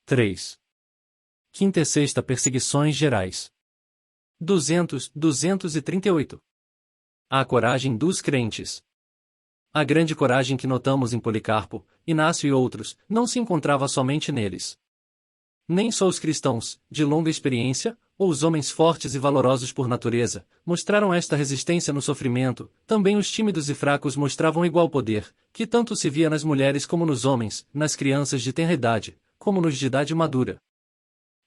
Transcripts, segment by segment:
3. Quinta e sexta perseguições gerais. 238. A coragem dos crentes. A grande coragem que notamos em Policarpo, Inácio e outros, não se encontrava somente neles. Nem só os cristãos, de longa experiência, ou os homens fortes e valorosos por natureza, mostraram esta resistência no sofrimento, também os tímidos e fracos mostravam igual poder, que tanto se via nas mulheres como nos homens, nas crianças de tenra idade, como nos de idade madura.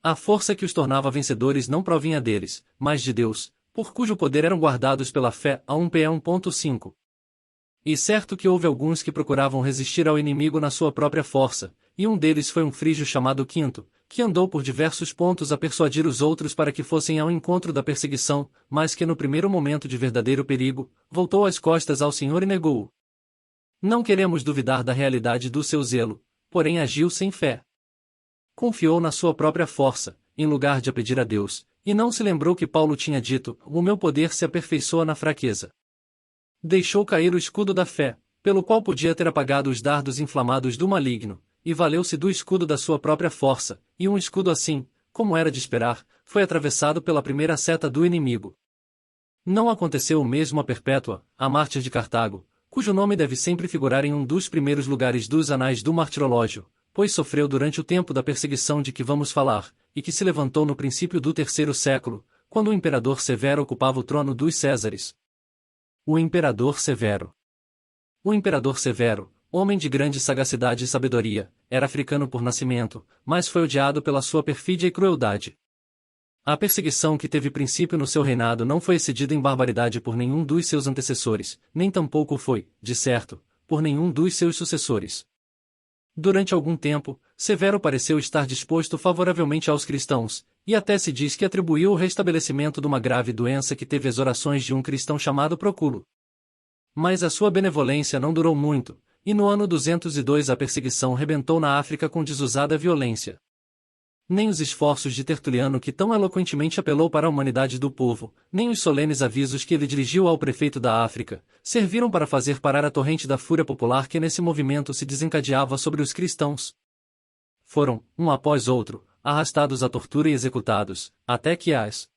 A força que os tornava vencedores não provinha deles, mas de Deus, por cujo poder eram guardados pela fé. A 1 P 1.5. E certo que houve alguns que procuravam resistir ao inimigo na sua própria força, e um deles foi um frígio chamado Quinto, que andou por diversos pontos a persuadir os outros para que fossem ao encontro da perseguição, mas que no primeiro momento de verdadeiro perigo, voltou as costas ao Senhor e negou-o. Não queremos duvidar da realidade do seu zelo, porém agiu sem fé. Confiou na sua própria força, em lugar de pedir a Deus, e não se lembrou que Paulo tinha dito: o meu poder se aperfeiçoa na fraqueza. Deixou cair o escudo da fé, pelo qual podia ter apagado os dardos inflamados do maligno, e valeu-se do escudo da sua própria força, e um escudo assim, como era de esperar, foi atravessado pela primeira seta do inimigo. Não aconteceu o mesmo a Perpétua, a mártir de Cartago, cujo nome deve sempre figurar em um dos primeiros lugares dos anais do martirológio, pois sofreu durante o tempo da perseguição de que vamos falar, e que se levantou no princípio do 3º século, quando o imperador Severo ocupava o trono dos Césares. O imperador Severo. O imperador Severo, homem de grande sagacidade e sabedoria, era africano por nascimento, mas foi odiado pela sua perfídia e crueldade. A perseguição que teve princípio no seu reinado não foi excedida em barbaridade por nenhum dos seus antecessores, nem tampouco foi, de certo, por nenhum dos seus sucessores. Durante algum tempo, Severo pareceu estar disposto favoravelmente aos cristãos, e até se diz que atribuiu o restabelecimento de uma grave doença que teve as orações de um cristão chamado Procúlo. Mas a sua benevolência não durou muito, e no ano 202 a perseguição rebentou na África com desusada violência. Nem os esforços de Tertuliano, que tão eloquentemente apelou para a humanidade do povo, nem os solenes avisos que ele dirigiu ao prefeito da África, serviram para fazer parar a torrente da fúria popular que nesse movimento se desencadeava sobre os cristãos. Foram, um após outro, arrastados à tortura e executados, até que as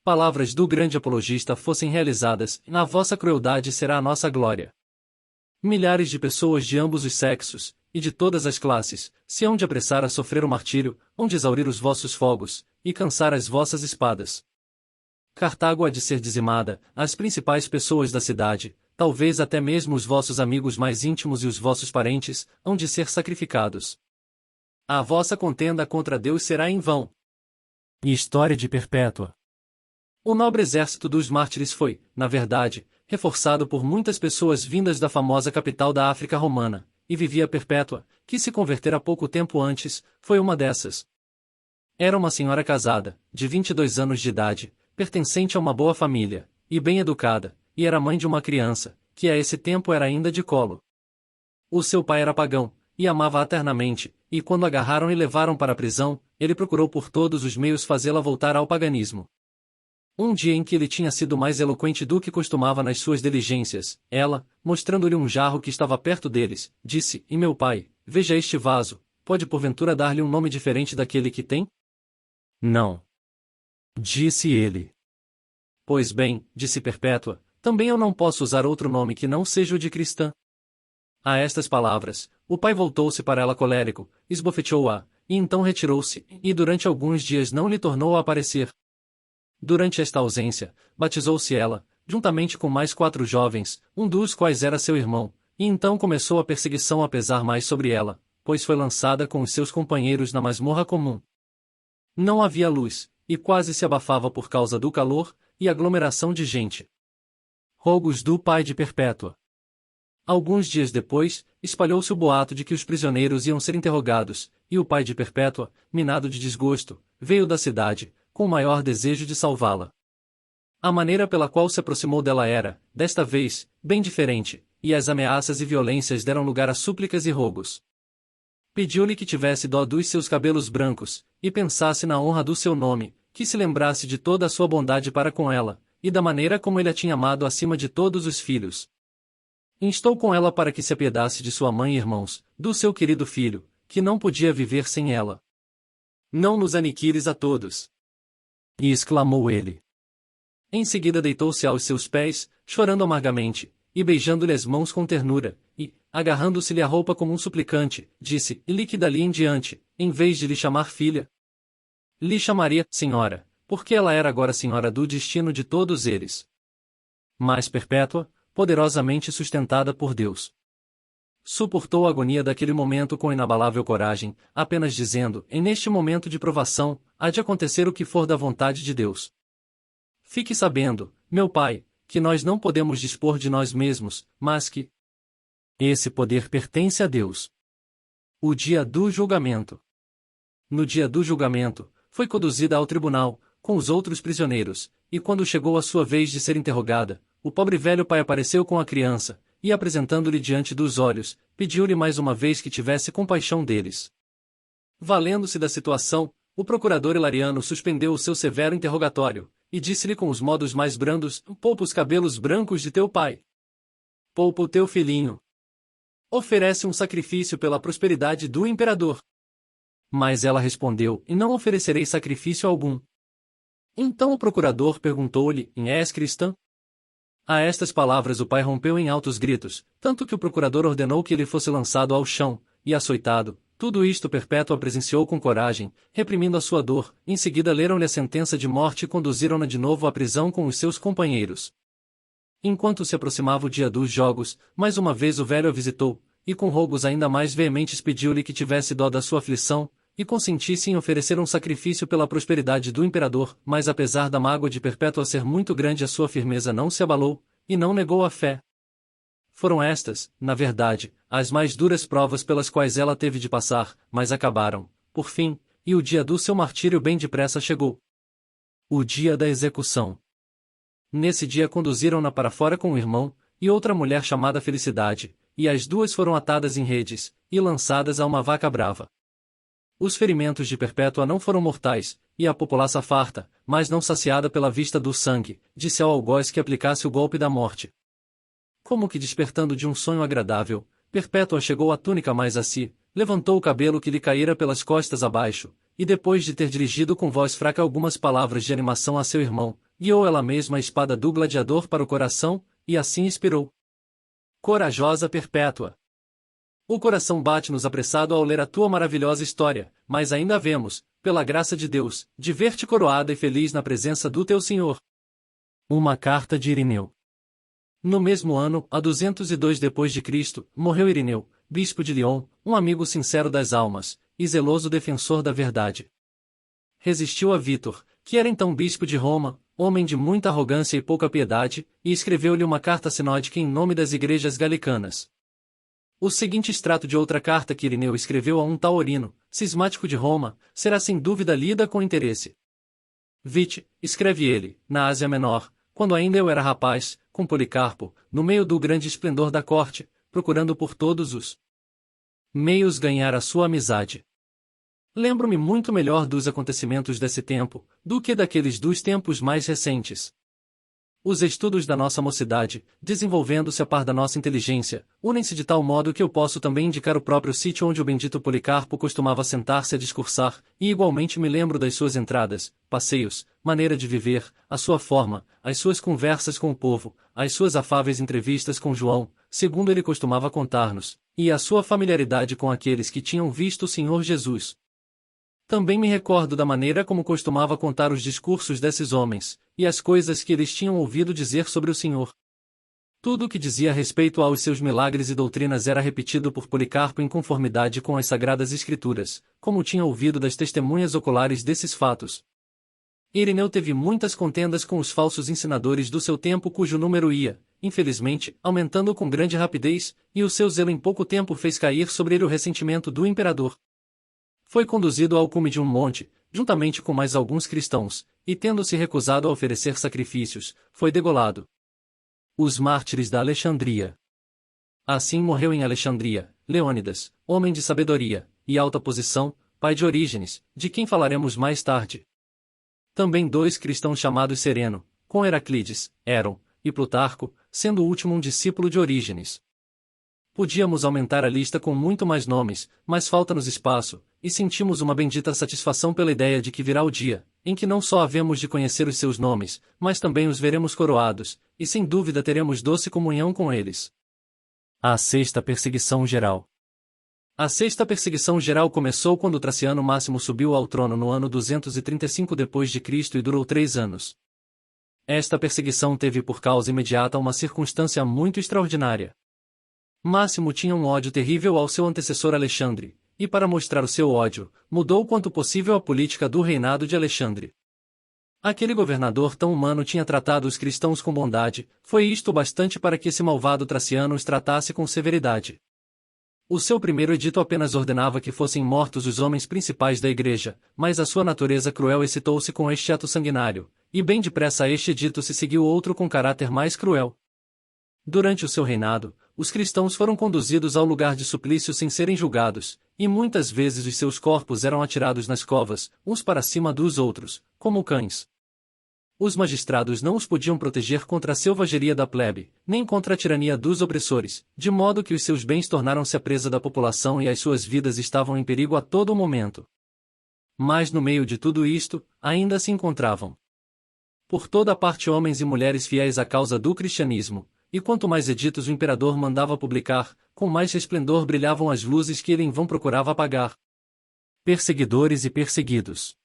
palavras do grande apologista fossem realizadas: na vossa crueldade será a nossa glória. Milhares de pessoas de ambos os sexos, e de todas as classes, se hão de apressar a sofrer o martírio, hão de exaurir os vossos fogos, e cansar as vossas espadas. Cartago há de ser dizimada, as principais pessoas da cidade, talvez até mesmo os vossos amigos mais íntimos e os vossos parentes, hão de ser sacrificados. A vossa contenda contra Deus será em vão. História de Perpétua. O nobre exército dos mártires foi, na verdade, reforçado por muitas pessoas vindas da famosa capital da África romana, e vivia Perpétua, que se convertera pouco tempo antes, foi uma dessas. Era uma senhora casada, de 22 anos de idade, pertencente a uma boa família, e bem educada, e era mãe de uma criança, que a esse tempo era ainda de colo. O seu pai era pagão, e amava-a eternamente, e quando agarraram e levaram para a prisão, ele procurou por todos os meios fazê-la voltar ao paganismo. Um dia em que ele tinha sido mais eloquente do que costumava nas suas diligências, ela, mostrando-lhe um jarro que estava perto deles, disse: E meu pai, veja este vaso, pode porventura dar-lhe um nome diferente daquele que tem? Não. Disse ele. Pois bem, disse Perpétua, também eu não posso usar outro nome que não seja o de cristã. A estas palavras, o pai voltou-se para ela colérico, esbofeteou-a, e então retirou-se, e durante alguns dias não lhe tornou a aparecer. Durante esta ausência, batizou-se ela, juntamente com mais 4 jovens, um dos quais era seu irmão, e então começou a perseguição a pesar mais sobre ela, pois foi lançada com os seus companheiros na masmorra comum. Não havia luz, e quase se abafava por causa do calor e aglomeração de gente. Rogos do pai de Perpétua. Alguns dias depois, espalhou-se o boato de que os prisioneiros iam ser interrogados, e o pai de Perpétua, minado de desgosto, veio da cidade, com o maior desejo de salvá-la. A maneira pela qual se aproximou dela era, desta vez, bem diferente, e as ameaças e violências deram lugar a súplicas e rogos. Pediu-lhe que tivesse dó dos seus cabelos brancos, e pensasse na honra do seu nome, que se lembrasse de toda a sua bondade para com ela, e da maneira como ele a tinha amado acima de todos os filhos. Instou com ela para que se apiedasse de sua mãe e irmãos, do seu querido filho, que não podia viver sem ela. Não nos aniquiles a todos! E exclamou ele. Em seguida deitou-se aos seus pés, chorando amargamente, e beijando-lhe as mãos com ternura, e, agarrando-se-lhe a roupa como um suplicante, disse-lhe que dali em diante, em vez de lhe chamar filha, lhe chamaria senhora, porque ela era agora senhora do destino de todos eles. Mas perpétua, poderosamente sustentada por Deus. Suportou a agonia daquele momento com inabalável coragem, apenas dizendo, neste momento de provação, há de acontecer o que for da vontade de Deus. Fique sabendo, meu pai, que nós não podemos dispor de nós mesmos, mas que esse poder pertence a Deus. O dia do julgamento. No dia do julgamento, foi conduzida ao tribunal, com os outros prisioneiros, e quando chegou a sua vez de ser interrogada, o pobre velho pai apareceu com a criança, e apresentando-lhe diante dos olhos, pediu-lhe mais uma vez que tivesse compaixão deles. Valendo-se da situação, o procurador Hilariano suspendeu o seu severo interrogatório, e disse-lhe com os modos mais brandos, poupa os cabelos brancos de teu pai. Poupa o teu filhinho. Oferece um sacrifício pela prosperidade do imperador. Mas ela respondeu, e não oferecerei sacrifício algum. Então o procurador perguntou-lhe, és cristã? A estas palavras o pai rompeu em altos gritos, tanto que o procurador ordenou que ele fosse lançado ao chão, e açoitado. Tudo isto Perpétua presenciou com coragem, reprimindo a sua dor. Em seguida leram-lhe a sentença de morte e conduziram-na de novo à prisão com os seus companheiros. Enquanto se aproximava o dia dos jogos, mais uma vez o velho a visitou, e com rogos ainda mais veementes pediu-lhe que tivesse dó da sua aflição, e consentisse em oferecer um sacrifício pela prosperidade do imperador, mas apesar da mágoa de Perpétua ser muito grande a sua firmeza não se abalou, e não negou a fé. Foram estas, na verdade, as mais duras provas pelas quais ela teve de passar, mas acabaram, por fim, e o dia do seu martírio bem depressa chegou. O dia da execução. Nesse dia conduziram-na para fora com o irmão, e outra mulher chamada Felicidade, e as duas foram atadas em redes, e lançadas a uma vaca brava. Os ferimentos de Perpétua não foram mortais, e a populaça farta, mas não saciada pela vista do sangue, disse ao algoz que aplicasse o golpe da morte. Como que despertando de um sonho agradável, Perpétua chegou a túnica mais a si, levantou o cabelo que lhe caíra pelas costas abaixo, e depois de ter dirigido com voz fraca algumas palavras de animação a seu irmão, guiou ela mesma a espada do gladiador para o coração, e assim expirou. Corajosa Perpétua! O coração bate-nos apressado ao ler a tua maravilhosa história, mas ainda havemos, pela graça de Deus, de ver-te coroada e feliz na presença do teu Senhor. Uma carta de Irineu. No mesmo ano, a 202 depois de Cristo, morreu Irineu, bispo de Lyon, um amigo sincero das almas, e zeloso defensor da verdade. Resistiu a Vítor, que era então bispo de Roma, homem de muita arrogância e pouca piedade, e escreveu-lhe uma carta sinódica em nome das igrejas galicanas. O seguinte extrato de outra carta que Irineu escreveu a um taurino, cismático de Roma, será sem dúvida lida com interesse. Vite, escreve ele, na Ásia Menor, quando ainda eu era rapaz, com Policarpo, no meio do grande esplendor da corte, procurando por todos os meios ganhar a sua amizade. Lembro-me muito melhor dos acontecimentos desse tempo, do que daqueles dos tempos mais recentes. Os estudos da nossa mocidade, desenvolvendo-se a par da nossa inteligência, unem-se de tal modo que eu posso também indicar o próprio sítio onde o bendito Policarpo costumava sentar-se a discursar, e igualmente me lembro das suas entradas, passeios, maneira de viver, a sua forma, as suas conversas com o povo, as suas afáveis entrevistas com João, segundo ele costumava contar-nos, e a sua familiaridade com aqueles que tinham visto o Senhor Jesus. Também me recordo da maneira como costumava contar os discursos desses homens, e as coisas que eles tinham ouvido dizer sobre o Senhor. Tudo o que dizia a respeito aos seus milagres e doutrinas era repetido por Policarpo em conformidade com as Sagradas Escrituras, como tinha ouvido das testemunhas oculares desses fatos. Irineu teve muitas contendas com os falsos ensinadores do seu tempo cujo número ia, infelizmente, aumentando com grande rapidez, e o seu zelo em pouco tempo fez cair sobre ele o ressentimento do imperador. Foi conduzido ao cume de um monte, juntamente com mais alguns cristãos, e tendo-se recusado a oferecer sacrifícios, foi degolado. Os mártires da Alexandria. Assim morreu em Alexandria, Leônidas, homem de sabedoria e alta posição, pai de Orígenes, de quem falaremos mais tarde. Também dois cristãos chamados Sereno, com Heraclides, Héron, e Plutarco, sendo o último um discípulo de Orígenes. Podíamos aumentar a lista com muito mais nomes, mas falta-nos espaço, e sentimos uma bendita satisfação pela ideia de que virá o dia, em que não só havemos de conhecer os seus nomes, mas também os veremos coroados, e sem dúvida teremos doce comunhão com eles. A sexta perseguição geral. A sexta perseguição geral começou quando Traciano Máximo subiu ao trono no ano 235 d.C. e durou 3 anos. Esta perseguição teve por causa imediata uma circunstância muito extraordinária. Máximo tinha um ódio terrível ao seu antecessor Alexandre, e para mostrar o seu ódio, mudou quanto possível a política do reinado de Alexandre. Aquele governador tão humano tinha tratado os cristãos com bondade, foi isto bastante para que esse malvado Traciano os tratasse com severidade. O seu primeiro edito apenas ordenava que fossem mortos os homens principais da igreja, mas a sua natureza cruel excitou-se com este ato sanguinário, e bem depressa a este edito se seguiu outro com caráter mais cruel. Durante o seu reinado, os cristãos foram conduzidos ao lugar de suplício sem serem julgados, e muitas vezes os seus corpos eram atirados nas covas, uns para cima dos outros, como cães. Os magistrados não os podiam proteger contra a selvageria da plebe, nem contra a tirania dos opressores, de modo que os seus bens tornaram-se a presa da população e as suas vidas estavam em perigo a todo momento. Mas no meio de tudo isto, ainda se encontravam por toda parte homens e mulheres fiéis à causa do cristianismo, e quanto mais editos o imperador mandava publicar, com mais resplendor brilhavam as luzes que ele em vão procurava apagar. Perseguidores e perseguidos.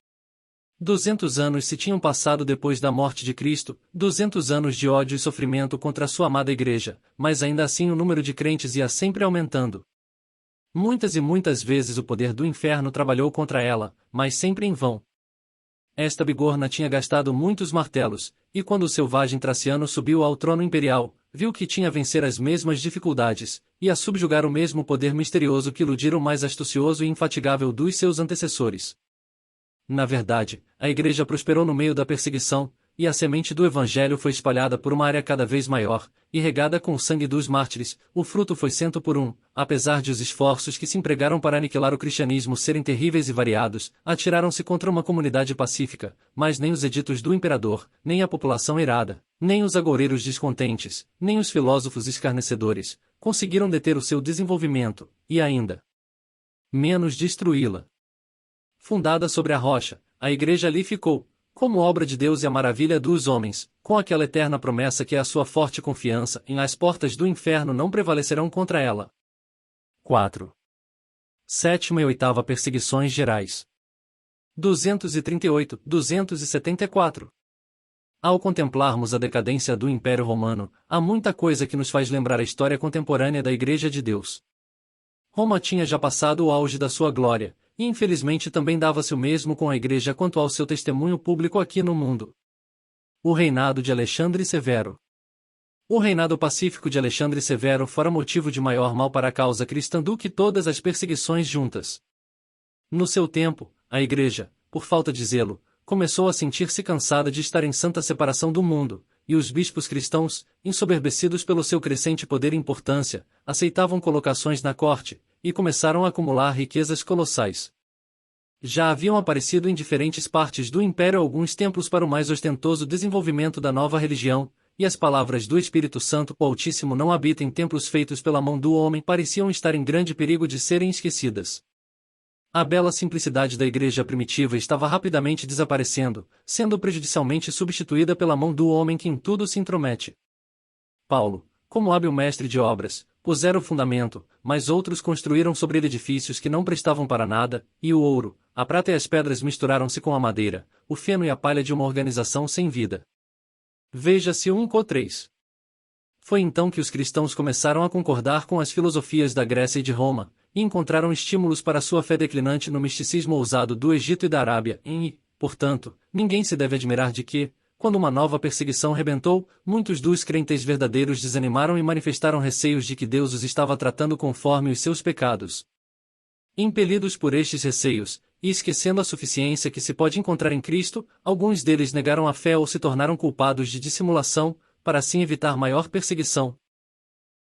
200 anos se tinham passado depois da morte de Cristo, 200 anos de ódio e sofrimento contra a sua amada igreja, mas ainda assim o número de crentes ia sempre aumentando. Muitas e muitas vezes o poder do inferno trabalhou contra ela, mas sempre em vão. Esta bigorna tinha gastado muitos martelos, e quando o selvagem Traciano subiu ao trono imperial, viu que tinha a vencer as mesmas dificuldades, e a subjugar o mesmo poder misterioso que iludira o mais astucioso e infatigável dos seus antecessores. Na verdade, a igreja prosperou no meio da perseguição, e a semente do evangelho foi espalhada por uma área cada vez maior, e regada com o sangue dos mártires, o fruto foi 100 por 1, apesar de os esforços que se empregaram para aniquilar o cristianismo serem terríveis e variados, atiraram-se contra uma comunidade pacífica, mas nem os editos do imperador, nem a população irada, nem os agoureiros descontentes, nem os filósofos escarnecedores, conseguiram deter o seu desenvolvimento, e ainda menos destruí-la. Fundada sobre a rocha, a igreja ali ficou, como obra de Deus e a maravilha dos homens, com aquela eterna promessa que é a sua forte confiança em as portas do inferno não prevalecerão contra ela. 4. Sétima e oitava perseguições gerais. 238-274. Ao contemplarmos a decadência do Império Romano, há muita coisa que nos faz lembrar a história contemporânea da Igreja de Deus. Roma tinha já passado o auge da sua glória, e infelizmente também dava-se o mesmo com a Igreja quanto ao seu testemunho público aqui no mundo. O reinado de Alexandre Severo. O reinado pacífico de Alexandre Severo fora motivo de maior mal para a causa cristã do que todas as perseguições juntas. No seu tempo, a Igreja, por falta de zelo, começou a sentir-se cansada de estar em santa separação do mundo, e os bispos cristãos, ensoberbecidos pelo seu crescente poder e importância, aceitavam colocações na corte, e começaram a acumular riquezas colossais. Já haviam aparecido em diferentes partes do império alguns templos para o mais ostentoso desenvolvimento da nova religião, e as palavras do Espírito Santo, o Altíssimo não habita em templos feitos pela mão do homem, pareciam estar em grande perigo de serem esquecidas. A bela simplicidade da igreja primitiva estava rapidamente desaparecendo, sendo prejudicialmente substituída pela mão do homem que em tudo se intromete. Paulo, como hábil mestre de obras, pusera o fundamento, mas outros construíram sobre ele edifícios que não prestavam para nada, e o ouro, a prata e as pedras misturaram-se com a madeira, o feno e a palha de uma organização sem vida. Veja-se 1 Cor 3. Foi então que os cristãos começaram a concordar com as filosofias da Grécia e de Roma, e encontraram estímulos para sua fé declinante no misticismo ousado do Egito e da Arábia, e, portanto, ninguém se deve admirar de que, quando uma nova perseguição rebentou, muitos dos crentes verdadeiros desanimaram e manifestaram receios de que Deus os estava tratando conforme os seus pecados. Impelidos por estes receios, e esquecendo a suficiência que se pode encontrar em Cristo, alguns deles negaram a fé ou se tornaram culpados de dissimulação, para assim evitar maior perseguição.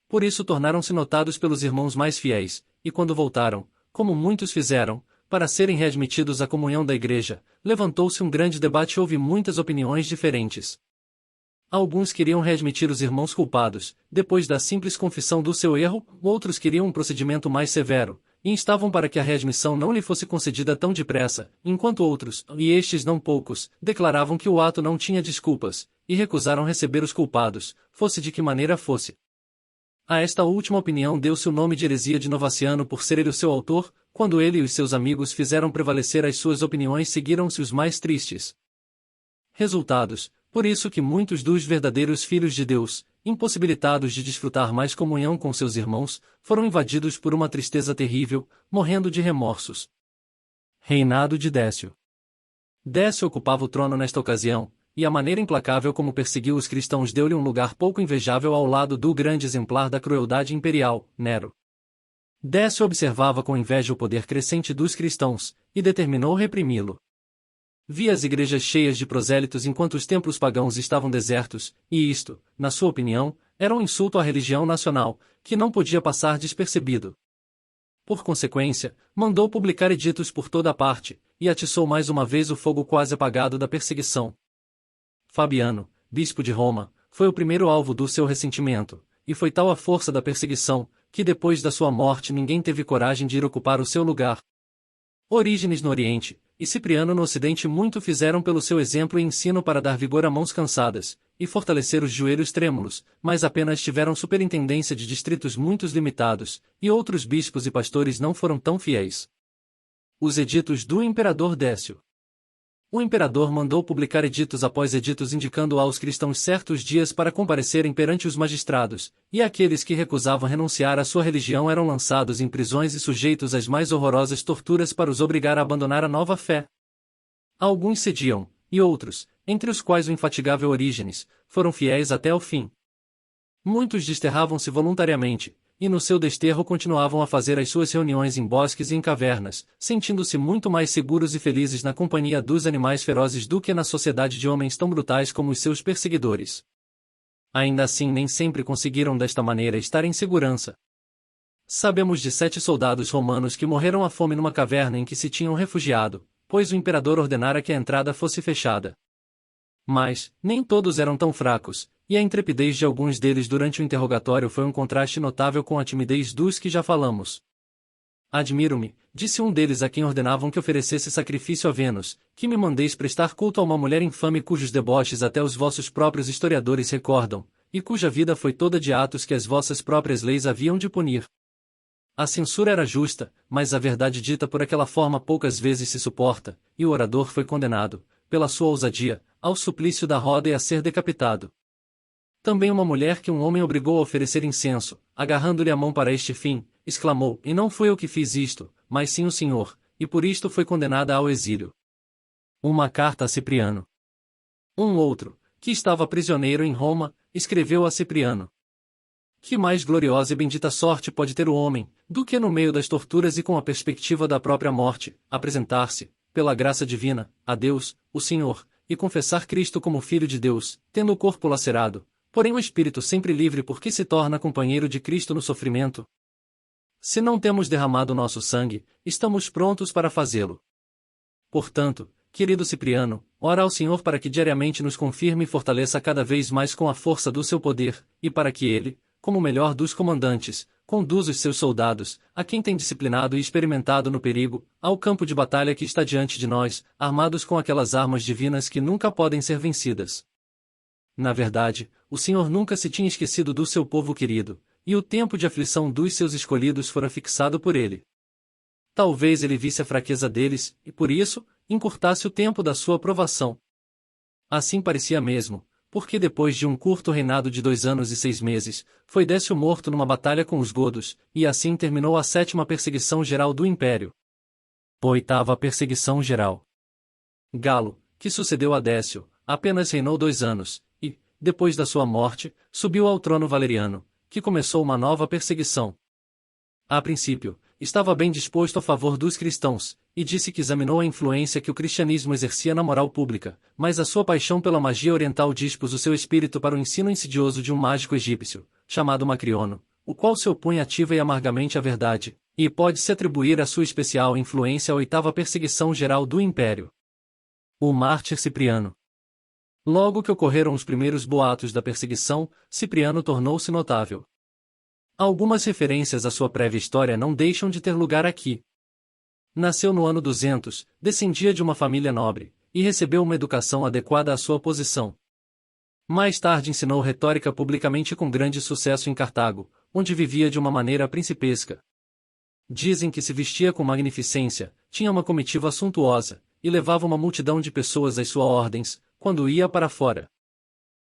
Por isso tornaram-se notados pelos irmãos mais fiéis, e quando voltaram, como muitos fizeram, para serem readmitidos à comunhão da igreja, levantou-se um grande debate e houve muitas opiniões diferentes. Alguns queriam readmitir os irmãos culpados, depois da simples confissão do seu erro, outros queriam um procedimento mais severo, e instavam para que a readmissão não lhe fosse concedida tão depressa, enquanto outros, e estes não poucos, declaravam que o ato não tinha desculpas, e recusaram receber os culpados, fosse de que maneira fosse. A esta última opinião deu-se o nome de heresia de Novaciano por ser ele o seu autor. Quando ele e os seus amigos fizeram prevalecer as suas opiniões, seguiram-se os mais tristes resultados, por isso que muitos dos verdadeiros filhos de Deus, impossibilitados de desfrutar mais comunhão com seus irmãos, foram invadidos por uma tristeza terrível, morrendo de remorsos. Reinado de Décio. Décio ocupava o trono nesta ocasião, e a maneira implacável como perseguiu os cristãos deu-lhe um lugar pouco invejável ao lado do grande exemplar da crueldade imperial, Nero. Décio observava com inveja o poder crescente dos cristãos, e determinou reprimi-lo. Via as igrejas cheias de prosélitos enquanto os templos pagãos estavam desertos, e isto, na sua opinião, era um insulto à religião nacional, que não podia passar despercebido. Por consequência, mandou publicar editos por toda a parte, e atiçou mais uma vez o fogo quase apagado da perseguição. Fabiano, bispo de Roma, foi o primeiro alvo do seu ressentimento, e foi tal a força da perseguição, que depois da sua morte ninguém teve coragem de ir ocupar o seu lugar. Orígenes no Oriente, e Cipriano no Ocidente muito fizeram pelo seu exemplo e ensino para dar vigor a mãos cansadas, e fortalecer os joelhos trêmulos, mas apenas tiveram superintendência de distritos muito limitados, e outros bispos e pastores não foram tão fiéis. Os editos do imperador Décio. O imperador mandou publicar editos após editos indicando aos cristãos certos dias para comparecerem perante os magistrados, e aqueles que recusavam renunciar à sua religião eram lançados em prisões e sujeitos às mais horrorosas torturas para os obrigar a abandonar a nova fé. Alguns cediam, e outros, entre os quais o infatigável Orígenes, foram fiéis até o fim. Muitos desterravam-se voluntariamente, e no seu desterro continuavam a fazer as suas reuniões em bosques e em cavernas, sentindo-se muito mais seguros e felizes na companhia dos animais ferozes do que na sociedade de homens tão brutais como os seus perseguidores. Ainda assim nem sempre conseguiram desta maneira estar em segurança. Sabemos de 7 soldados romanos que morreram à fome numa caverna em que se tinham refugiado, pois o imperador ordenara que a entrada fosse fechada. Mas, nem todos eram tão fracos, e a intrepidez de alguns deles durante o interrogatório foi um contraste notável com a timidez dos que já falamos. Admiro-me, disse um deles a quem ordenavam que oferecesse sacrifício a Vênus, que me mandeis prestar culto a uma mulher infame cujos deboches até os vossos próprios historiadores recordam, e cuja vida foi toda de atos que as vossas próprias leis haviam de punir. A censura era justa, mas a verdade dita por aquela forma poucas vezes se suporta, e o orador foi condenado, pela sua ousadia, ao suplício da roda e a ser decapitado. Também uma mulher que um homem obrigou a oferecer incenso, agarrando-lhe a mão para este fim, exclamou: "E não foi eu que fiz isto, mas sim o Senhor", e por isto foi condenada ao exílio. Uma carta a Cipriano. Um outro, que estava prisioneiro em Roma, escreveu a Cipriano: "Que mais gloriosa e bendita sorte pode ter o homem, do que no meio das torturas e com a perspectiva da própria morte, apresentar-se, pela graça divina, a Deus, o Senhor, e confessar Cristo como Filho de Deus, tendo o corpo lacerado, porém o espírito sempre livre porque se torna companheiro de Cristo no sofrimento? Se não temos derramado nosso sangue, estamos prontos para fazê-lo. Portanto, querido Cipriano, ora ao Senhor para que diariamente nos confirme e fortaleça cada vez mais com a força do seu poder, e para que ele, como o melhor dos comandantes, conduza os seus soldados, a quem tem disciplinado e experimentado no perigo, ao campo de batalha que está diante de nós, armados com aquelas armas divinas que nunca podem ser vencidas." Na verdade, o Senhor nunca se tinha esquecido do seu povo querido, e o tempo de aflição dos seus escolhidos fora fixado por ele. Talvez ele visse a fraqueza deles, e por isso, encurtasse o tempo da sua provação. Assim parecia mesmo, porque depois de um curto reinado de 2 anos e 6 meses, foi Décio morto numa batalha com os godos, e assim terminou a 7ª perseguição geral do Império. 8ª perseguição geral. Galo, que sucedeu a Décio, apenas reinou 2 anos, e, depois da sua morte, subiu ao trono Valeriano, que começou uma nova perseguição. A princípio, estava bem disposto a favor dos cristãos, e disse que examinou a influência que o cristianismo exercia na moral pública, mas a sua paixão pela magia oriental dispôs o seu espírito para o ensino insidioso de um mágico egípcio, chamado Macriono, o qual se opunha ativa e amargamente à verdade, e pode-se atribuir a sua especial influência à 8ª perseguição geral do Império. O mártir Cipriano. Logo que ocorreram os primeiros boatos da perseguição, Cipriano tornou-se notável. Algumas referências à sua prévia história não deixam de ter lugar aqui. Nasceu no ano 200, descendia de uma família nobre, e recebeu uma educação adequada à sua posição. Mais tarde ensinou retórica publicamente com grande sucesso em Cartago, onde vivia de uma maneira principesca. Dizem que se vestia com magnificência, tinha uma comitiva suntuosa, e levava uma multidão de pessoas às suas ordens, quando ia para fora.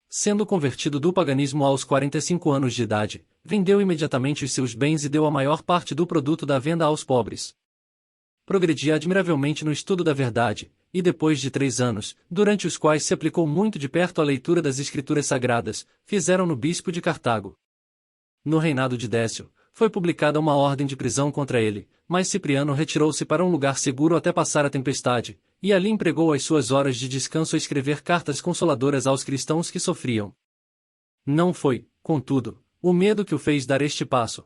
Sendo convertido do paganismo aos 45 anos de idade, vendeu imediatamente os seus bens e deu a maior parte do produto da venda aos pobres. Progredia admiravelmente no estudo da verdade, e depois de 3 anos, durante os quais se aplicou muito de perto à leitura das Escrituras Sagradas, fizeram-no bispo de Cartago. No reinado de Décio, foi publicada uma ordem de prisão contra ele, mas Cipriano retirou-se para um lugar seguro até passar a tempestade, e ali empregou as suas horas de descanso a escrever cartas consoladoras aos cristãos que sofriam. Não foi, contudo, o medo que o fez dar este passo.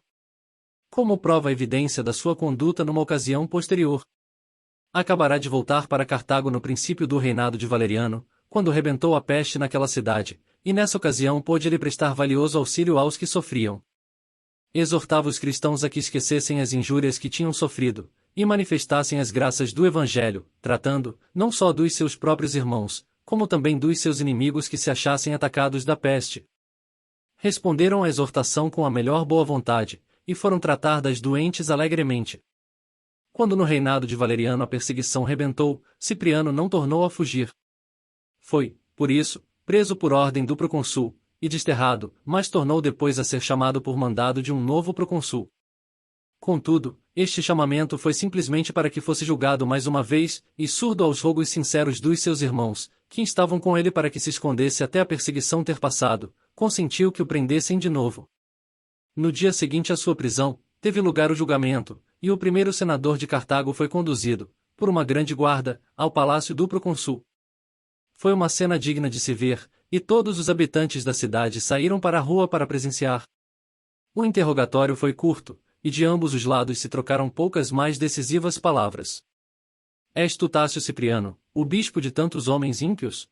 Como prova a evidência da sua conduta numa ocasião posterior. Acabará de voltar para Cartago no princípio do reinado de Valeriano, quando rebentou a peste naquela cidade, e nessa ocasião pôde ele prestar valioso auxílio aos que sofriam. Exortava os cristãos a que esquecessem as injúrias que tinham sofrido, e manifestassem as graças do Evangelho, tratando, não só dos seus próprios irmãos, como também dos seus inimigos que se achassem atacados da peste. Responderam à exortação com a melhor boa vontade, e foram tratar das doentes alegremente. Quando no reinado de Valeriano a perseguição rebentou, Cipriano não tornou a fugir. Foi, por isso, preso por ordem do procônsul, e desterrado, mas tornou depois a ser chamado por mandado de um novo procônsul. Contudo, este chamamento foi simplesmente para que fosse julgado mais uma vez, e surdo aos rogos sinceros dos seus irmãos, que estavam com ele para que se escondesse até a perseguição ter passado, consentiu que o prendessem de novo. No dia seguinte à sua prisão, teve lugar o julgamento, e o primeiro senador de Cartago foi conduzido, por uma grande guarda, ao palácio do procônsul. Foi uma cena digna de se ver, e todos os habitantes da cidade saíram para a rua para presenciar. O interrogatório foi curto, e de ambos os lados se trocaram poucas mais decisivas palavras. És tu Tácio Cipriano, o bispo de tantos homens ímpios?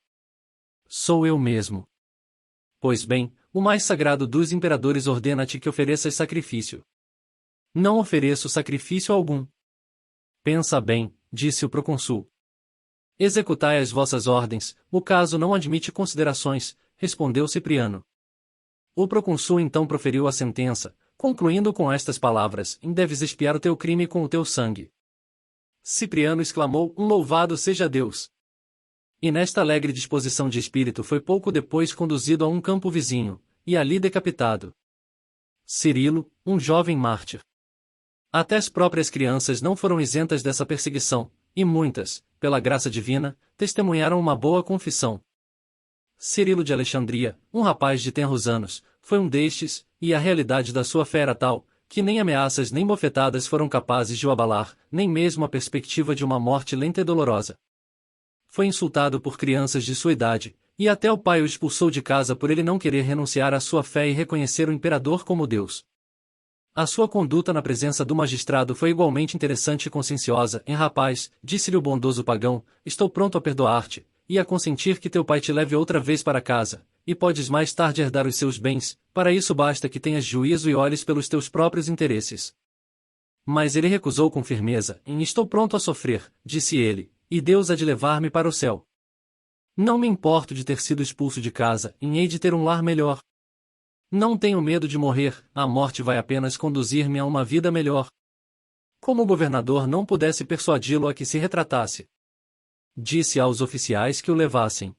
Sou eu mesmo. Pois bem, o mais sagrado dos imperadores ordena-te que ofereças sacrifício. Não ofereço sacrifício algum. Pensa bem, disse o procônsul. Executai as vossas ordens, o caso não admite considerações, respondeu Cipriano. O procônsul então proferiu a sentença, concluindo com estas palavras: deves expiar o teu crime com o teu sangue. Cipriano exclamou: louvado seja Deus! E nesta alegre disposição de espírito foi pouco depois conduzido a um campo vizinho, e ali decapitado. Cirilo, um jovem mártir. Até as próprias crianças não foram isentas dessa perseguição, e muitas, pela graça divina, testemunharam uma boa confissão. Cirilo de Alexandria, um rapaz de tenros anos, foi um destes, e a realidade da sua fé era tal, que nem ameaças nem bofetadas foram capazes de o abalar, nem mesmo a perspectiva de uma morte lenta e dolorosa. Foi insultado por crianças de sua idade, e até o pai o expulsou de casa por ele não querer renunciar à sua fé e reconhecer o imperador como Deus. A sua conduta na presença do magistrado foi igualmente interessante e conscienciosa. Rapaz, disse-lhe o bondoso pagão, estou pronto a perdoar-te, e a consentir que teu pai te leve outra vez para casa, e podes mais tarde herdar os seus bens, para isso basta que tenhas juízo e olhes pelos teus próprios interesses. Mas ele recusou com firmeza. Estou pronto a sofrer, disse ele, e Deus há de levar-me para o céu. Não me importo de ter sido expulso de casa, e hei de ter um lar melhor. Não tenho medo de morrer, a morte vai apenas conduzir-me a uma vida melhor. Como o governador não pudesse persuadi-lo a que se retratasse. Disse aos oficiais que o levassem.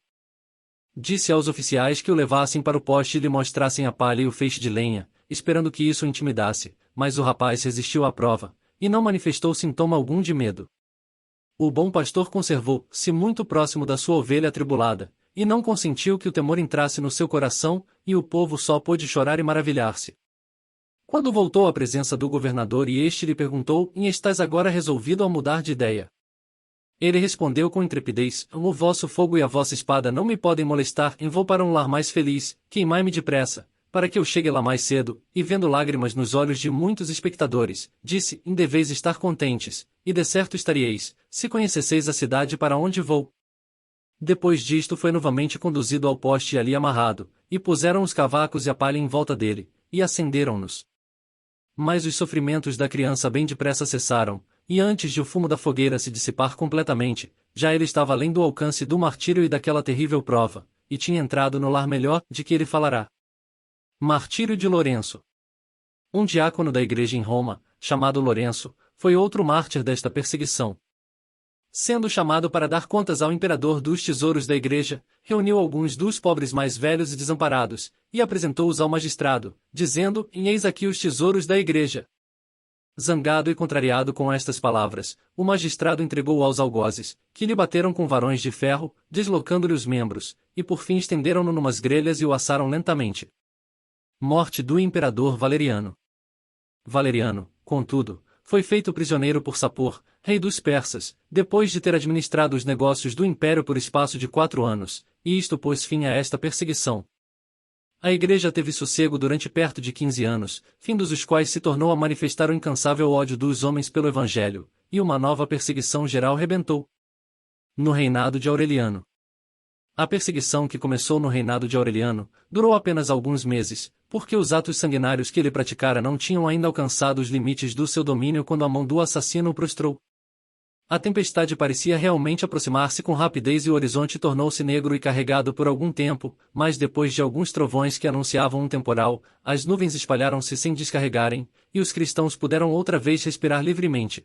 Para o poste e lhe mostrassem a palha e o feixe de lenha, esperando que isso o intimidasse, mas o rapaz resistiu à prova, e não manifestou sintoma algum de medo. O bom pastor conservou-se muito próximo da sua ovelha atribulada, e não consentiu que o temor entrasse no seu coração, e o povo só pôde chorar e maravilhar-se. Quando voltou à presença do governador e este lhe perguntou: estás agora resolvido a mudar de ideia? Ele respondeu com intrepidez: o vosso fogo e a vossa espada não me podem molestar, vou para um lar mais feliz, queimai-me depressa, para que eu chegue lá mais cedo, e vendo lágrimas nos olhos de muitos espectadores, disse: deveis estar contentes, e de certo estaríeis, se conhecesseis a cidade para onde vou. Depois disto foi novamente conduzido ao poste e ali amarrado, e puseram os cavacos e a palha em volta dele, e acenderam-nos. Mas os sofrimentos da criança bem depressa cessaram, e antes de o fumo da fogueira se dissipar completamente, já ele estava além do alcance do martírio e daquela terrível prova, e tinha entrado no lar melhor de que ele falará. Martírio de Lourenço. Um diácono da igreja em Roma, chamado Lourenço, foi outro mártir desta perseguição. Sendo chamado para dar contas ao imperador dos tesouros da igreja, reuniu alguns dos pobres mais velhos e desamparados, e apresentou-os ao magistrado, dizendo: Eis aqui os tesouros da igreja. Zangado e contrariado com estas palavras, o magistrado entregou-o aos algozes, que lhe bateram com varões de ferro, deslocando-lhe os membros, e por fim estenderam-no numas grelhas e o assaram lentamente. Morte do imperador Valeriano. Valeriano, contudo, foi feito prisioneiro por Sapor, rei dos persas, depois de ter administrado os negócios do império por espaço de 4 anos, e isto pôs fim a esta perseguição. A igreja teve sossego durante perto de 15 anos, findos os quais se tornou a manifestar o incansável ódio dos homens pelo evangelho, e uma nova perseguição geral rebentou. No reinado de Aureliano. A perseguição que começou no reinado de Aureliano durou apenas alguns meses, porque os atos sanguinários que ele praticara não tinham ainda alcançado os limites do seu domínio quando a mão do assassino o prostrou. A tempestade parecia realmente aproximar-se com rapidez e o horizonte tornou-se negro e carregado por algum tempo, mas depois de alguns trovões que anunciavam um temporal, as nuvens espalharam-se sem descarregarem, e os cristãos puderam outra vez respirar livremente.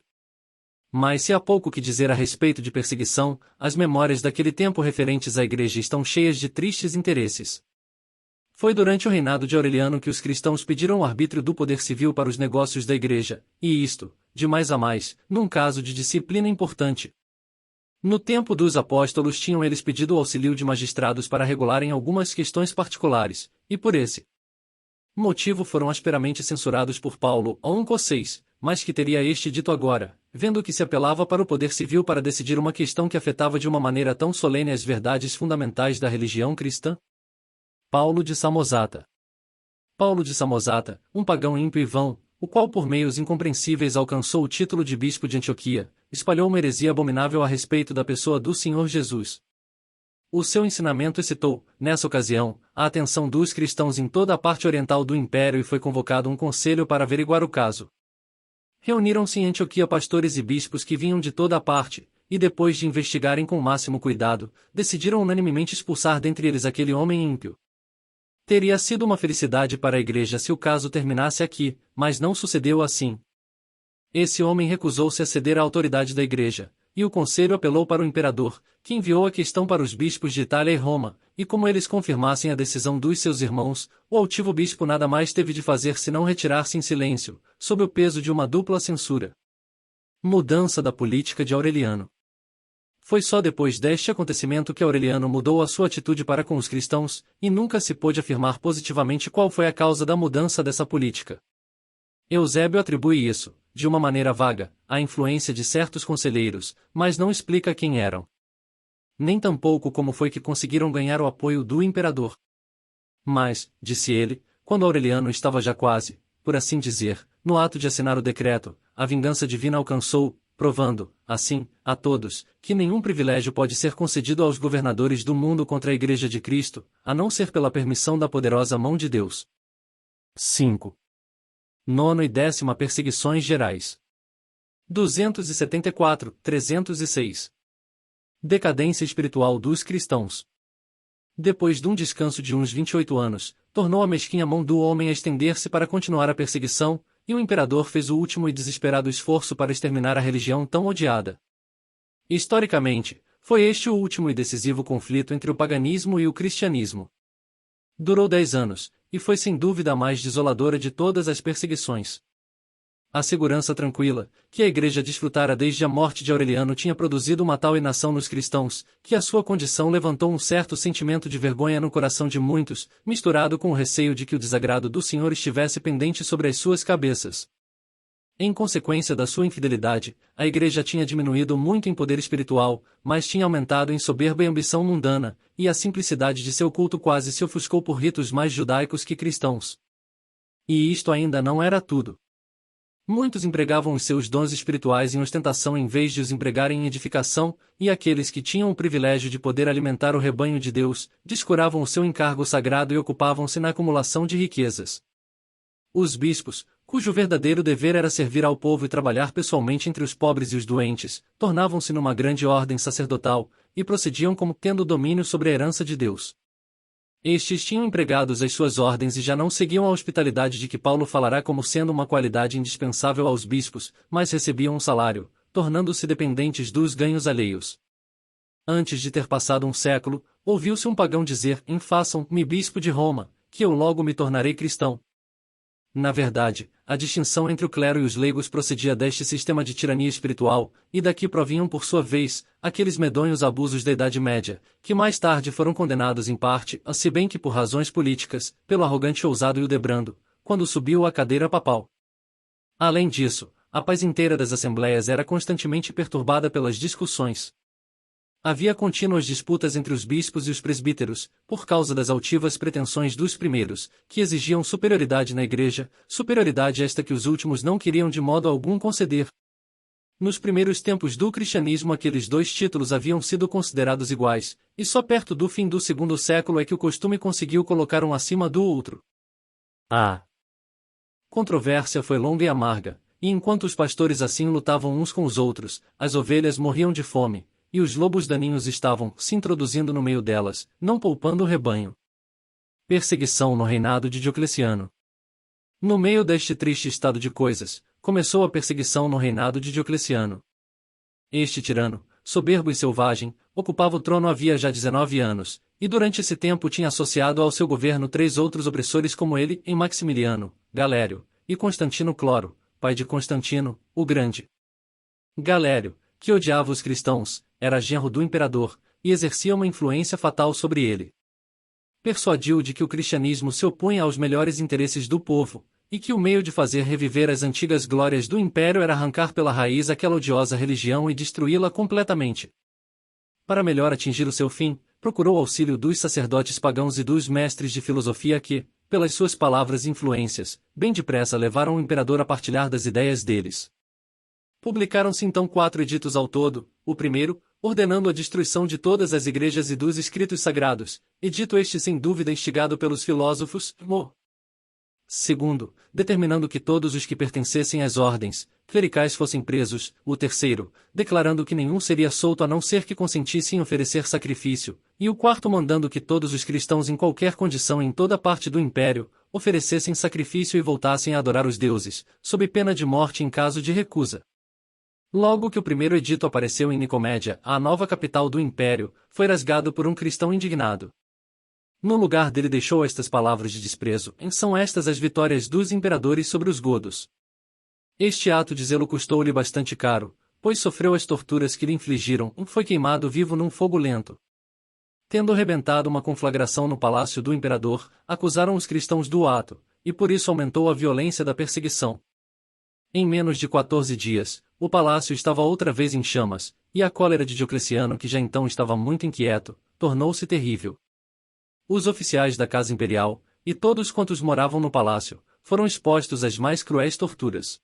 Mas se há pouco que dizer a respeito de perseguição, as memórias daquele tempo referentes à igreja estão cheias de tristes interesses. Foi durante o reinado de Aureliano que os cristãos pediram o arbítrio do poder civil para os negócios da igreja, e isto, de mais a mais, num caso de disciplina importante. No tempo dos apóstolos tinham eles pedido o auxílio de magistrados para regularem algumas questões particulares, e por esse motivo foram asperamente censurados por Paulo, a 1:6, mas que teria este dito agora, vendo que se apelava para o poder civil para decidir uma questão que afetava de uma maneira tão solene as verdades fundamentais da religião cristã? Paulo de Samosata. Paulo de Samosata, um pagão ímpio e vão, o qual por meios incompreensíveis alcançou o título de bispo de Antioquia, espalhou uma heresia abominável a respeito da pessoa do Senhor Jesus. O seu ensinamento excitou, nessa ocasião, a atenção dos cristãos em toda a parte oriental do império e foi convocado um conselho para averiguar o caso. Reuniram-se em Antioquia pastores e bispos que vinham de toda a parte, e depois de investigarem com o máximo cuidado, decidiram unanimemente expulsar dentre eles aquele homem ímpio. Teria sido uma felicidade para a igreja se o caso terminasse aqui, mas não sucedeu assim. Esse homem recusou-se a ceder à autoridade da igreja, e o conselho apelou para o imperador, que enviou a questão para os bispos de Itália e Roma, e como eles confirmassem a decisão dos seus irmãos, o altivo bispo nada mais teve de fazer senão retirar-se em silêncio, sob o peso de uma dupla censura. Mudança da política de Aureliano. Foi só depois deste acontecimento que Aureliano mudou a sua atitude para com os cristãos, e nunca se pôde afirmar positivamente qual foi a causa da mudança dessa política. Eusébio atribui isso, de uma maneira vaga, à influência de certos conselheiros, mas não explica quem eram. Nem tampouco como foi que conseguiram ganhar o apoio do imperador. Mas, disse ele, quando Aureliano estava já quase, por assim dizer, no ato de assinar o decreto, a vingança divina alcançou, provando, assim, a todos, que nenhum privilégio pode ser concedido aos governadores do mundo contra a Igreja de Cristo, a não ser pela permissão da poderosa mão de Deus. 5. Nono e 10ª Perseguições Gerais. 274, 306. Decadência espiritual dos cristãos. Depois de um descanso de uns 28 anos, tornou a mesquinha mão do homem a estender-se para continuar a perseguição, e o imperador fez o último e desesperado esforço para exterminar a religião tão odiada. Historicamente, foi este o último e decisivo conflito entre o paganismo e o cristianismo. Durou 10 anos, e foi sem dúvida a mais desoladora de todas as perseguições. A segurança tranquila, que a igreja desfrutara desde a morte de Aureliano tinha produzido uma tal inação nos cristãos, que a sua condição levantou um certo sentimento de vergonha no coração de muitos, misturado com o receio de que o desagrado do Senhor estivesse pendente sobre as suas cabeças. Em consequência da sua infidelidade, a igreja tinha diminuído muito em poder espiritual, mas tinha aumentado em soberba e ambição mundana, e a simplicidade de seu culto quase se ofuscou por ritos mais judaicos que cristãos. E isto ainda não era tudo. Muitos empregavam os seus dons espirituais em ostentação em vez de os empregarem em edificação, e aqueles que tinham o privilégio de poder alimentar o rebanho de Deus, descuravam o seu encargo sagrado e ocupavam-se na acumulação de riquezas. Os bispos, cujo verdadeiro dever era servir ao povo e trabalhar pessoalmente entre os pobres e os doentes, tornavam-se numa grande ordem sacerdotal, e procediam como tendo domínio sobre a herança de Deus. Estes tinham empregados as suas ordens e já não seguiam a hospitalidade de que Paulo falará como sendo uma qualidade indispensável aos bispos, mas recebiam um salário, tornando-se dependentes dos ganhos alheios. Antes de ter passado um século, ouviu-se um pagão dizer: façam-me bispo de Roma, que eu logo me tornarei cristão. Na verdade, a distinção entre o clero e os leigos procedia deste sistema de tirania espiritual, e daqui provinham por sua vez, aqueles medonhos abusos da Idade Média, que mais tarde foram condenados em parte, se bem que por razões políticas, pelo arrogante ousado Hildebrando, quando subiu à cadeira papal. Além disso, a paz inteira das assembleias era constantemente perturbada pelas discussões. Havia contínuas disputas entre os bispos e os presbíteros, por causa das altivas pretensões dos primeiros, que exigiam superioridade na igreja, superioridade esta que os últimos não queriam de modo algum conceder. Nos primeiros tempos do cristianismo aqueles dois títulos haviam sido considerados iguais, e só perto do fim do segundo século é que o costume conseguiu colocar um acima do outro. A controvérsia foi longa e amarga, e enquanto os pastores assim lutavam uns com os outros, as ovelhas morriam de fome, e os lobos daninhos estavam se introduzindo no meio delas, não poupando o rebanho. Perseguição no reinado de Diocleciano. No meio deste triste estado de coisas, começou a perseguição no reinado de Diocleciano. Este tirano, soberbo e selvagem, ocupava o trono havia já 19 anos, e durante esse tempo tinha associado ao seu governo 3 outros opressores como ele, em Maximiliano, Galério, e Constantino Cloro, pai de Constantino, o Grande. Galério, que odiava os cristãos, era genro do imperador, e exercia uma influência fatal sobre ele. Persuadiu-o de que o cristianismo se opunha aos melhores interesses do povo, e que o meio de fazer reviver as antigas glórias do império era arrancar pela raiz aquela odiosa religião e destruí-la completamente. Para melhor atingir o seu fim, procurou auxílio dos sacerdotes pagãos e dos mestres de filosofia que, pelas suas palavras e influências, bem depressa levaram o imperador a partilhar das ideias deles. Publicaram-se então 4 editos ao todo, o primeiro, ordenando a destruição de todas as igrejas e dos escritos sagrados, edito este sem dúvida instigado pelos filósofos, segundo, determinando que todos os que pertencessem às ordens clericais fossem presos, o terceiro, declarando que nenhum seria solto a não ser que consentisse em oferecer sacrifício, e o quarto mandando que todos os cristãos em qualquer condição em toda parte do império, oferecessem sacrifício e voltassem a adorar os deuses, sob pena de morte em caso de recusa. Logo que o primeiro edito apareceu em Nicomédia, a nova capital do império, foi rasgado por um cristão indignado. No lugar dele deixou estas palavras de desprezo: são estas as vitórias dos imperadores sobre os godos. Este ato de zelo custou-lhe bastante caro, pois sofreu as torturas que lhe infligiram, foi queimado vivo num fogo lento. Tendo rebentado uma conflagração no palácio do imperador, acusaram os cristãos do ato, e por isso aumentou a violência da perseguição. Em menos de 14 dias, o palácio estava outra vez em chamas, e a cólera de Diocleciano, que já então estava muito inquieto, tornou-se terrível. Os oficiais da casa imperial, e todos quantos moravam no palácio, foram expostos às mais cruéis torturas.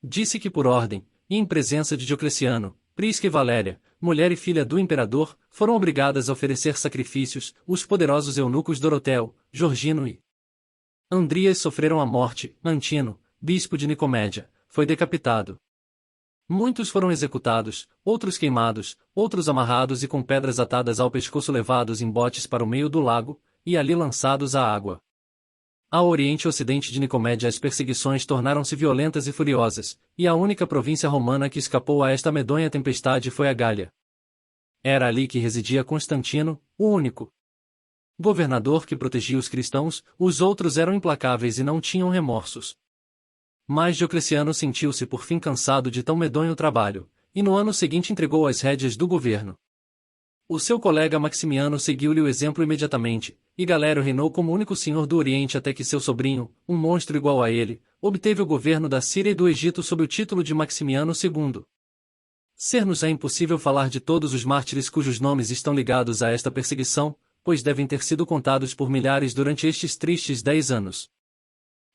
Disse que por ordem, e em presença de Diocleciano, Prisca e Valéria, mulher e filha do imperador, foram obrigadas a oferecer sacrifícios, os poderosos eunucos Dorotel, Georgino e Andrias sofreram a morte, Antino, bispo de Nicomédia, foi decapitado. Muitos foram executados, outros queimados, outros amarrados e com pedras atadas ao pescoço levados em botes para o meio do lago, e ali lançados à água. Ao oriente e ocidente de Nicomédia as perseguições tornaram-se violentas e furiosas, e a única província romana que escapou a esta medonha tempestade foi a Gália. Era ali que residia Constantino, o único governador que protegia os cristãos, os outros eram implacáveis e não tinham remorsos. Mas Diocleciano sentiu-se por fim cansado de tão medonho trabalho, e no ano seguinte entregou as rédeas do governo. O seu colega Maximiano seguiu-lhe o exemplo imediatamente, e Galério reinou como único senhor do Oriente até que seu sobrinho, um monstro igual a ele, obteve o governo da Síria e do Egito sob o título de Maximiano II. Ser-nos é impossível falar de todos os mártires cujos nomes estão ligados a esta perseguição, pois devem ter sido contados por milhares durante estes tristes 10 anos.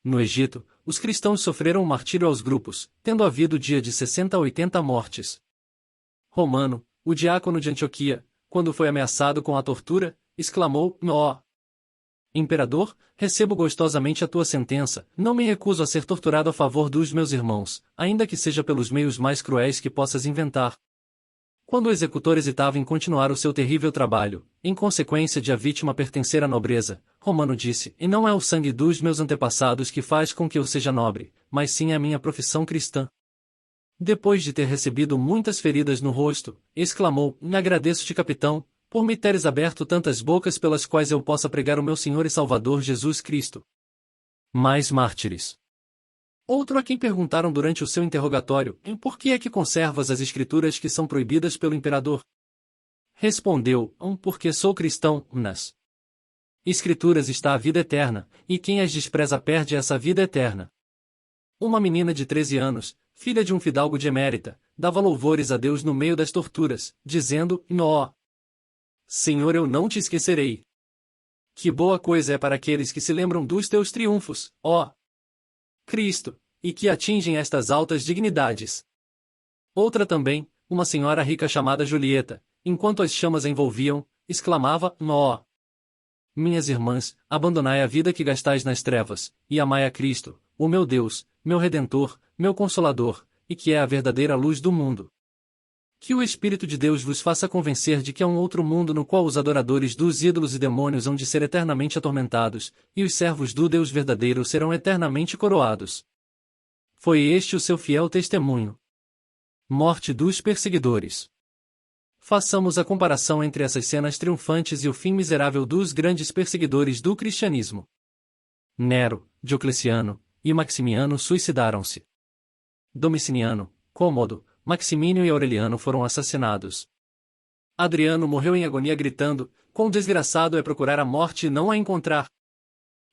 No Egito, os cristãos sofreram um martírio aos grupos, tendo havido dia de 60 a 80 mortes. Romano, o diácono de Antioquia, quando foi ameaçado com a tortura, exclamou: Imperador, recebo gostosamente a tua sentença, não me recuso a ser torturado a favor dos meus irmãos, ainda que seja pelos meios mais cruéis que possas inventar. Quando o executor hesitava em continuar o seu terrível trabalho, em consequência de a vítima pertencer à nobreza, Romano disse: e não é o sangue dos meus antepassados que faz com que eu seja nobre, mas sim a minha profissão cristã. Depois de ter recebido muitas feridas no rosto, exclamou: agradeço-te, capitão, por me teres aberto tantas bocas pelas quais eu possa pregar o meu Senhor e Salvador Jesus Cristo. Mais mártires. Outro a quem perguntaram durante o seu interrogatório: por que é que conservas as escrituras que são proibidas pelo imperador? Respondeu: porque sou cristão. Nas escrituras está a vida eterna, e quem as despreza perde essa vida eterna. Uma menina de 13 anos, filha de um fidalgo de emérita, dava louvores a Deus no meio das torturas, dizendo: ó Senhor, eu não te esquecerei. Que boa coisa é para aqueles que se lembram dos teus triunfos, ó Cristo, e que atingem estas altas dignidades. Outra também, uma senhora rica chamada Julieta, enquanto as chamas a envolviam, exclamava: ó minhas irmãs, abandonai a vida que gastais nas trevas, e amai a Cristo, o meu Deus, meu Redentor, meu Consolador, e que é a verdadeira luz do mundo. Que o Espírito de Deus vos faça convencer de que há um outro mundo no qual os adoradores dos ídolos e demônios hão de ser eternamente atormentados, e os servos do Deus verdadeiro serão eternamente coroados. Foi este o seu fiel testemunho. Morte dos perseguidores. Façamos a comparação entre essas cenas triunfantes e o fim miserável dos grandes perseguidores do cristianismo. Nero, Diocleciano e Maximiano suicidaram-se. Domiciano, Cômodo, Maximínio e Aureliano foram assassinados. Adriano morreu em agonia gritando: quão desgraçado é procurar a morte e não a encontrar.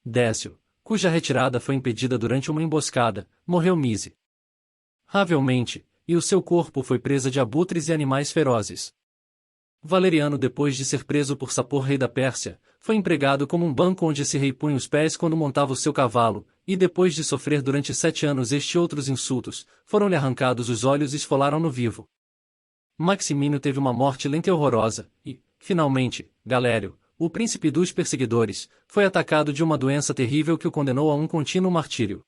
Décio, cuja retirada foi impedida durante uma emboscada, morreu miseravelmente, e o seu corpo foi presa de abutres e animais ferozes. Valeriano, depois de ser preso por Sapor, rei da Pérsia, foi empregado como um banco onde esse rei punha os pés quando montava o seu cavalo, e depois de sofrer durante 7 anos este e outros insultos, foram-lhe arrancados os olhos e esfolaram-no vivo. Maximínio teve uma morte lenta e horrorosa, e, finalmente, Galério, o príncipe dos perseguidores, foi atacado de uma doença terrível que o condenou a um contínuo martírio.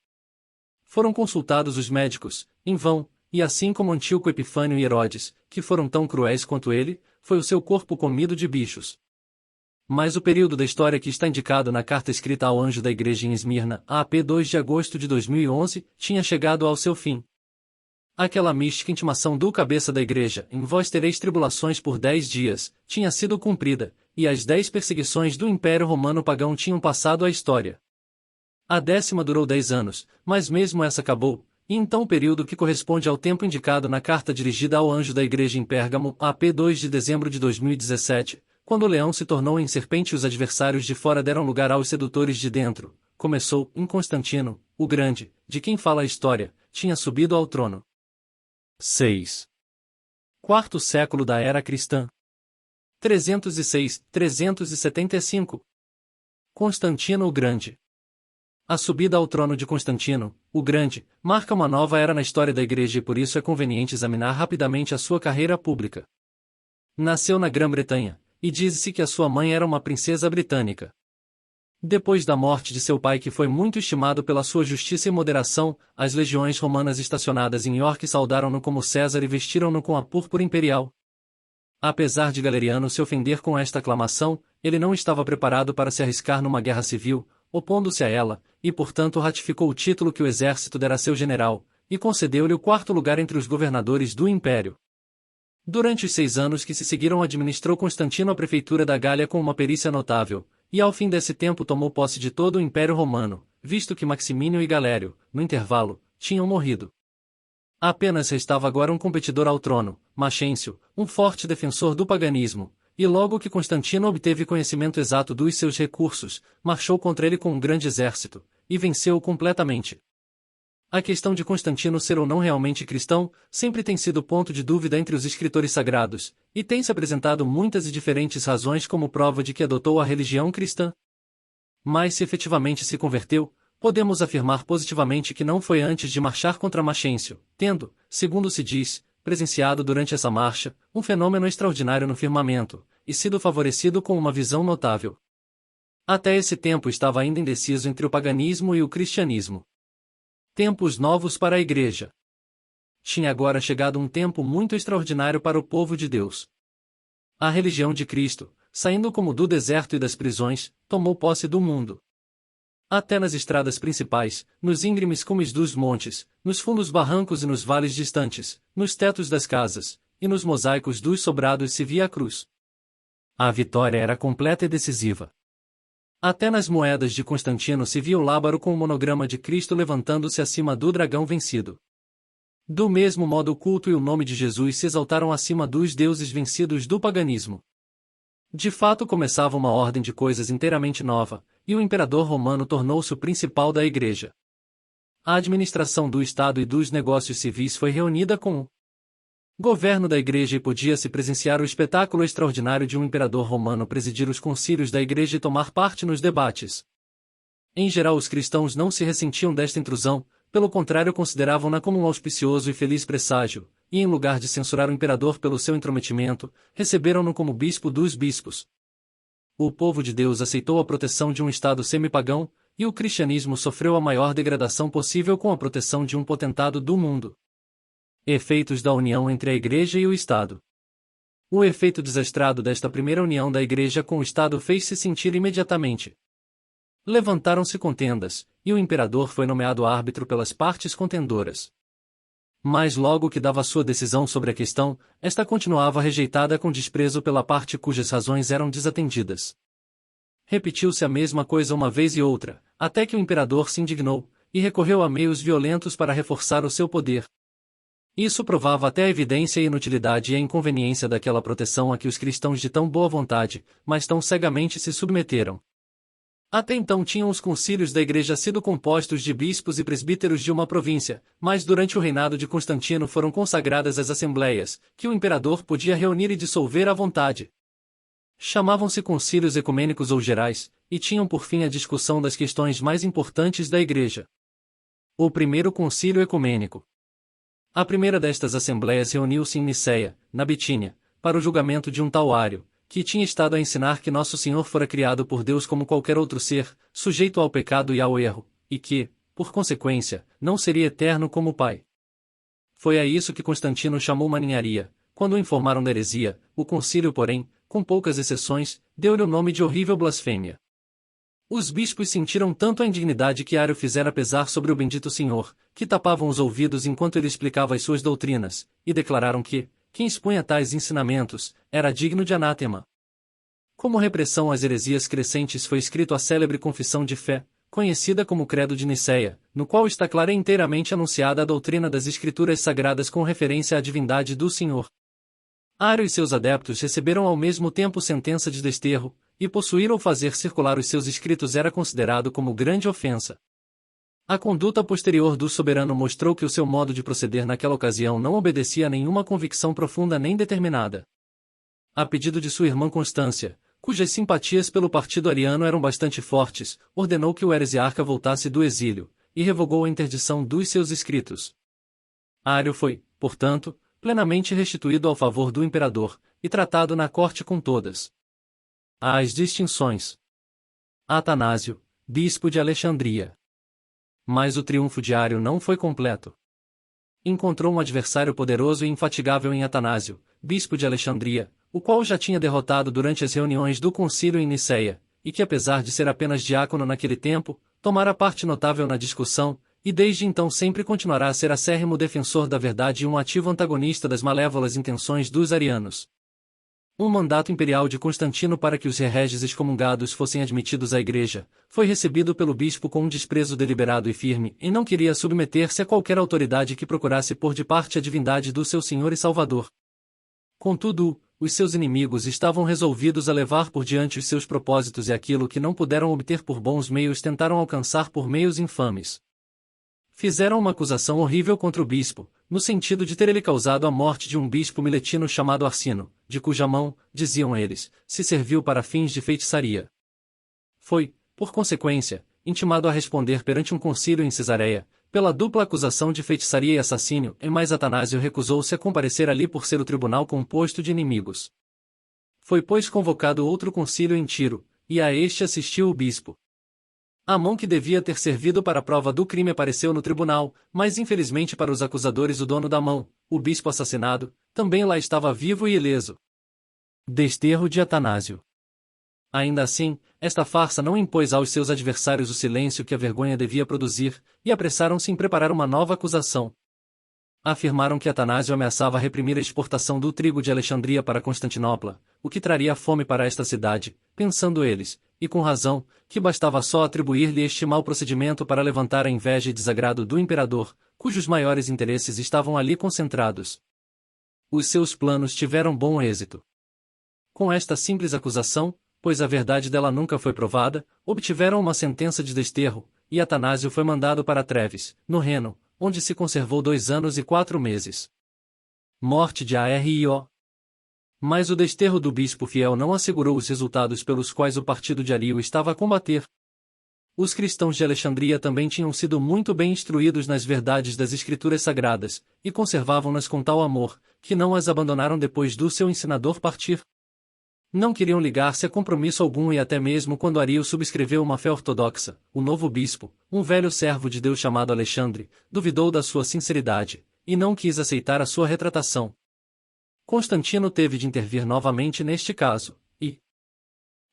Foram consultados os médicos, em vão, e assim como Antíoco Epifânio e Herodes, que foram tão cruéis quanto ele, foi o seu corpo comido de bichos. Mas o período da história que está indicado na carta escrita ao anjo da igreja em Esmirna, AP 2 de agosto de 2011, tinha chegado ao seu fim. Aquela mística intimação do cabeça da igreja: em vós tereis tribulações por 10 dias, tinha sido cumprida, e as 10 perseguições do Império Romano pagão tinham passado à história. A 10ª durou 10 anos, mas mesmo essa acabou, e então o período que corresponde ao tempo indicado na carta dirigida ao anjo da igreja em Pérgamo, AP 2 de dezembro de 2017, quando o leão se tornou em serpente e os adversários de fora deram lugar aos sedutores de dentro, começou, em Constantino, o Grande, de quem fala a história, tinha subido ao trono. 6. Quarto século da era cristã. 306-375. Constantino o Grande. A subida ao trono de Constantino, o Grande, marca uma nova era na história da Igreja e por isso é conveniente examinar rapidamente a sua carreira pública. Nasceu na Grã-Bretanha, e diz-se que a sua mãe era uma princesa britânica. Depois da morte de seu pai, que foi muito estimado pela sua justiça e moderação, as legiões romanas estacionadas em York saudaram-no como César e vestiram-no com a púrpura imperial. Apesar de Galeriano se ofender com esta aclamação, ele não estava preparado para se arriscar numa guerra civil, opondo-se a ela, e portanto ratificou o título que o exército dera a seu general, e concedeu-lhe o 4º lugar entre os governadores do império. Durante os 6 anos que se seguiram administrou Constantino a prefeitura da Gália com uma perícia notável, e ao fim desse tempo tomou posse de todo o Império Romano, visto que Maximínio e Galério, no intervalo, tinham morrido. Apenas restava agora um competidor ao trono, Maxêncio, um forte defensor do paganismo, e logo que Constantino obteve conhecimento exato dos seus recursos, marchou contra ele com um grande exército, e venceu-o completamente. A questão de Constantino ser ou não realmente cristão, sempre tem sido ponto de dúvida entre os escritores sagrados, e tem-se apresentado muitas e diferentes razões como prova de que adotou a religião cristã. Mas se efetivamente se converteu, podemos afirmar positivamente que não foi antes de marchar contra Maxêncio, tendo, segundo se diz, presenciado durante essa marcha, um fenômeno extraordinário no firmamento, e sido favorecido com uma visão notável. Até esse tempo estava ainda indeciso entre o paganismo e o cristianismo. Tempos novos para a Igreja. Tinha agora chegado um tempo muito extraordinário para o povo de Deus. A religião de Cristo, saindo como do deserto e das prisões, tomou posse do mundo. Até nas estradas principais, nos íngremes cumes dos montes, nos fundos barrancos e nos vales distantes, nos tetos das casas, e nos mosaicos dos sobrados se via a cruz. A vitória era completa e decisiva. Até nas moedas de Constantino se via o lábaro com o monograma de Cristo levantando-se acima do dragão vencido. Do mesmo modo o culto e o nome de Jesus se exaltaram acima dos deuses vencidos do paganismo. De fato começava uma ordem de coisas inteiramente nova, e o imperador romano tornou-se o principal da Igreja. A administração do Estado e dos negócios civis foi reunida com o governo da Igreja e podia-se presenciar o espetáculo extraordinário de um imperador romano presidir os concílios da Igreja e tomar parte nos debates. Em geral os cristãos não se ressentiam desta intrusão, pelo contrário consideravam-na como um auspicioso e feliz presságio, e em lugar de censurar o imperador pelo seu intrometimento, receberam-no como bispo dos bispos. O povo de Deus aceitou a proteção de um Estado semipagão, e o cristianismo sofreu a maior degradação possível com a proteção de um potentado do mundo. Efeitos da união entre a Igreja e o Estado. O efeito desastrado desta primeira união da Igreja com o Estado fez-se sentir imediatamente. Levantaram-se contendas, e o imperador foi nomeado árbitro pelas partes contendoras. Mas logo que dava sua decisão sobre a questão, esta continuava rejeitada com desprezo pela parte cujas razões eram desatendidas. Repetiu-se a mesma coisa uma vez e outra, até que o imperador se indignou, e recorreu a meios violentos para reforçar o seu poder. Isso provava até a evidência e inutilidade e a inconveniência daquela proteção a que os cristãos de tão boa vontade, mas tão cegamente se submeteram. Até então tinham os concílios da Igreja sido compostos de bispos e presbíteros de uma província, mas durante o reinado de Constantino foram consagradas as assembleias, que o imperador podia reunir e dissolver à vontade. Chamavam-se concílios ecumênicos ou gerais, e tinham por fim a discussão das questões mais importantes da Igreja. O primeiro concílio ecumênico. A primeira destas assembleias reuniu-se em Niceia, na Bitínia, para o julgamento de um tal Ário, que tinha estado a ensinar que Nosso Senhor fora criado por Deus como qualquer outro ser, sujeito ao pecado e ao erro, e que, por consequência, não seria eterno como o Pai. Foi a isso que Constantino chamou maninharia. Quando o informaram da heresia, o concílio, porém, com poucas exceções, deu-lhe o nome de horrível blasfêmia. Os bispos sentiram tanto a indignidade que Ário fizera pesar sobre o bendito Senhor, que tapavam os ouvidos enquanto ele explicava as suas doutrinas, e declararam que, quem expunha tais ensinamentos, era digno de anátema. Como repressão às heresias crescentes foi escrito a célebre Confissão de Fé, conhecida como Credo de Niceia, no qual está clara e inteiramente anunciada a doutrina das Escrituras Sagradas com referência à divindade do Senhor. Ário e seus adeptos receberam ao mesmo tempo sentença de desterro, e possuir ou fazer circular os seus escritos era considerado como grande ofensa. A conduta posterior do soberano mostrou que o seu modo de proceder naquela ocasião não obedecia a nenhuma convicção profunda nem determinada. A pedido de sua irmã Constância, cujas simpatias pelo partido ariano eram bastante fortes, ordenou que o heresiarca voltasse do exílio, e revogou a interdição dos seus escritos. Ário foi, portanto, plenamente restituído ao favor do imperador, e tratado na corte com todas as distinções. Atanásio, bispo de Alexandria. Mas o triunfo de Ário não foi completo. Encontrou um adversário poderoso e infatigável em Atanásio, bispo de Alexandria, o qual já tinha derrotado durante as reuniões do concílio em Niceia, e que apesar de ser apenas diácono naquele tempo, tomara parte notável na discussão, e desde então sempre continuará a ser acérrimo defensor da verdade e um ativo antagonista das malévolas intenções dos arianos. Um mandato imperial de Constantino para que os hereges excomungados fossem admitidos à Igreja, foi recebido pelo bispo com um desprezo deliberado e firme, e não queria submeter-se a qualquer autoridade que procurasse pôr de parte a divindade do seu Senhor e Salvador. Contudo, os seus inimigos estavam resolvidos a levar por diante os seus propósitos e aquilo que não puderam obter por bons meios tentaram alcançar por meios infames. Fizeram uma acusação horrível contra o bispo, no sentido de ter ele causado a morte de um bispo miletino chamado Arsino, de cuja mão, diziam eles, se serviu para fins de feitiçaria. Foi, por consequência, intimado a responder perante um concílio em Cesareia, pela dupla acusação de feitiçaria e assassínio, mas Atanásio recusou-se a comparecer ali por ser o tribunal composto de inimigos. Foi pois convocado outro concílio em Tiro, e a este assistiu o bispo. A mão que devia ter servido para a prova do crime apareceu no tribunal, mas infelizmente para os acusadores o dono da mão, o bispo assassinado, também lá estava vivo e ileso. Desterro de Atanásio. Ainda assim, esta farsa não impôs aos seus adversários o silêncio que a vergonha devia produzir, e apressaram-se em preparar uma nova acusação. Afirmaram que Atanásio ameaçava reprimir a exportação do trigo de Alexandria para Constantinopla, o que traria fome para esta cidade, pensando eles, e com razão, que bastava só atribuir-lhe este mau procedimento para levantar a inveja e desagrado do imperador, cujos maiores interesses estavam ali concentrados. Os seus planos tiveram bom êxito. Com esta simples acusação, pois a verdade dela nunca foi provada, obtiveram uma sentença de desterro, e Atanásio foi mandado para Treves, no Reno, onde se conservou 2 anos e 4 meses. Morte de Ario. Mas o desterro do bispo fiel não assegurou os resultados pelos quais o partido de Ario estava a combater. Os cristãos de Alexandria também tinham sido muito bem instruídos nas verdades das Escrituras Sagradas, e conservavam-nas com tal amor, que não as abandonaram depois do seu ensinador partir. Não queriam ligar-se a compromisso algum e até mesmo quando Ario subscreveu uma fé ortodoxa, o novo bispo, um velho servo de Deus chamado Alexandre, duvidou da sua sinceridade, e não quis aceitar a sua retratação. Constantino teve de intervir novamente neste caso, e,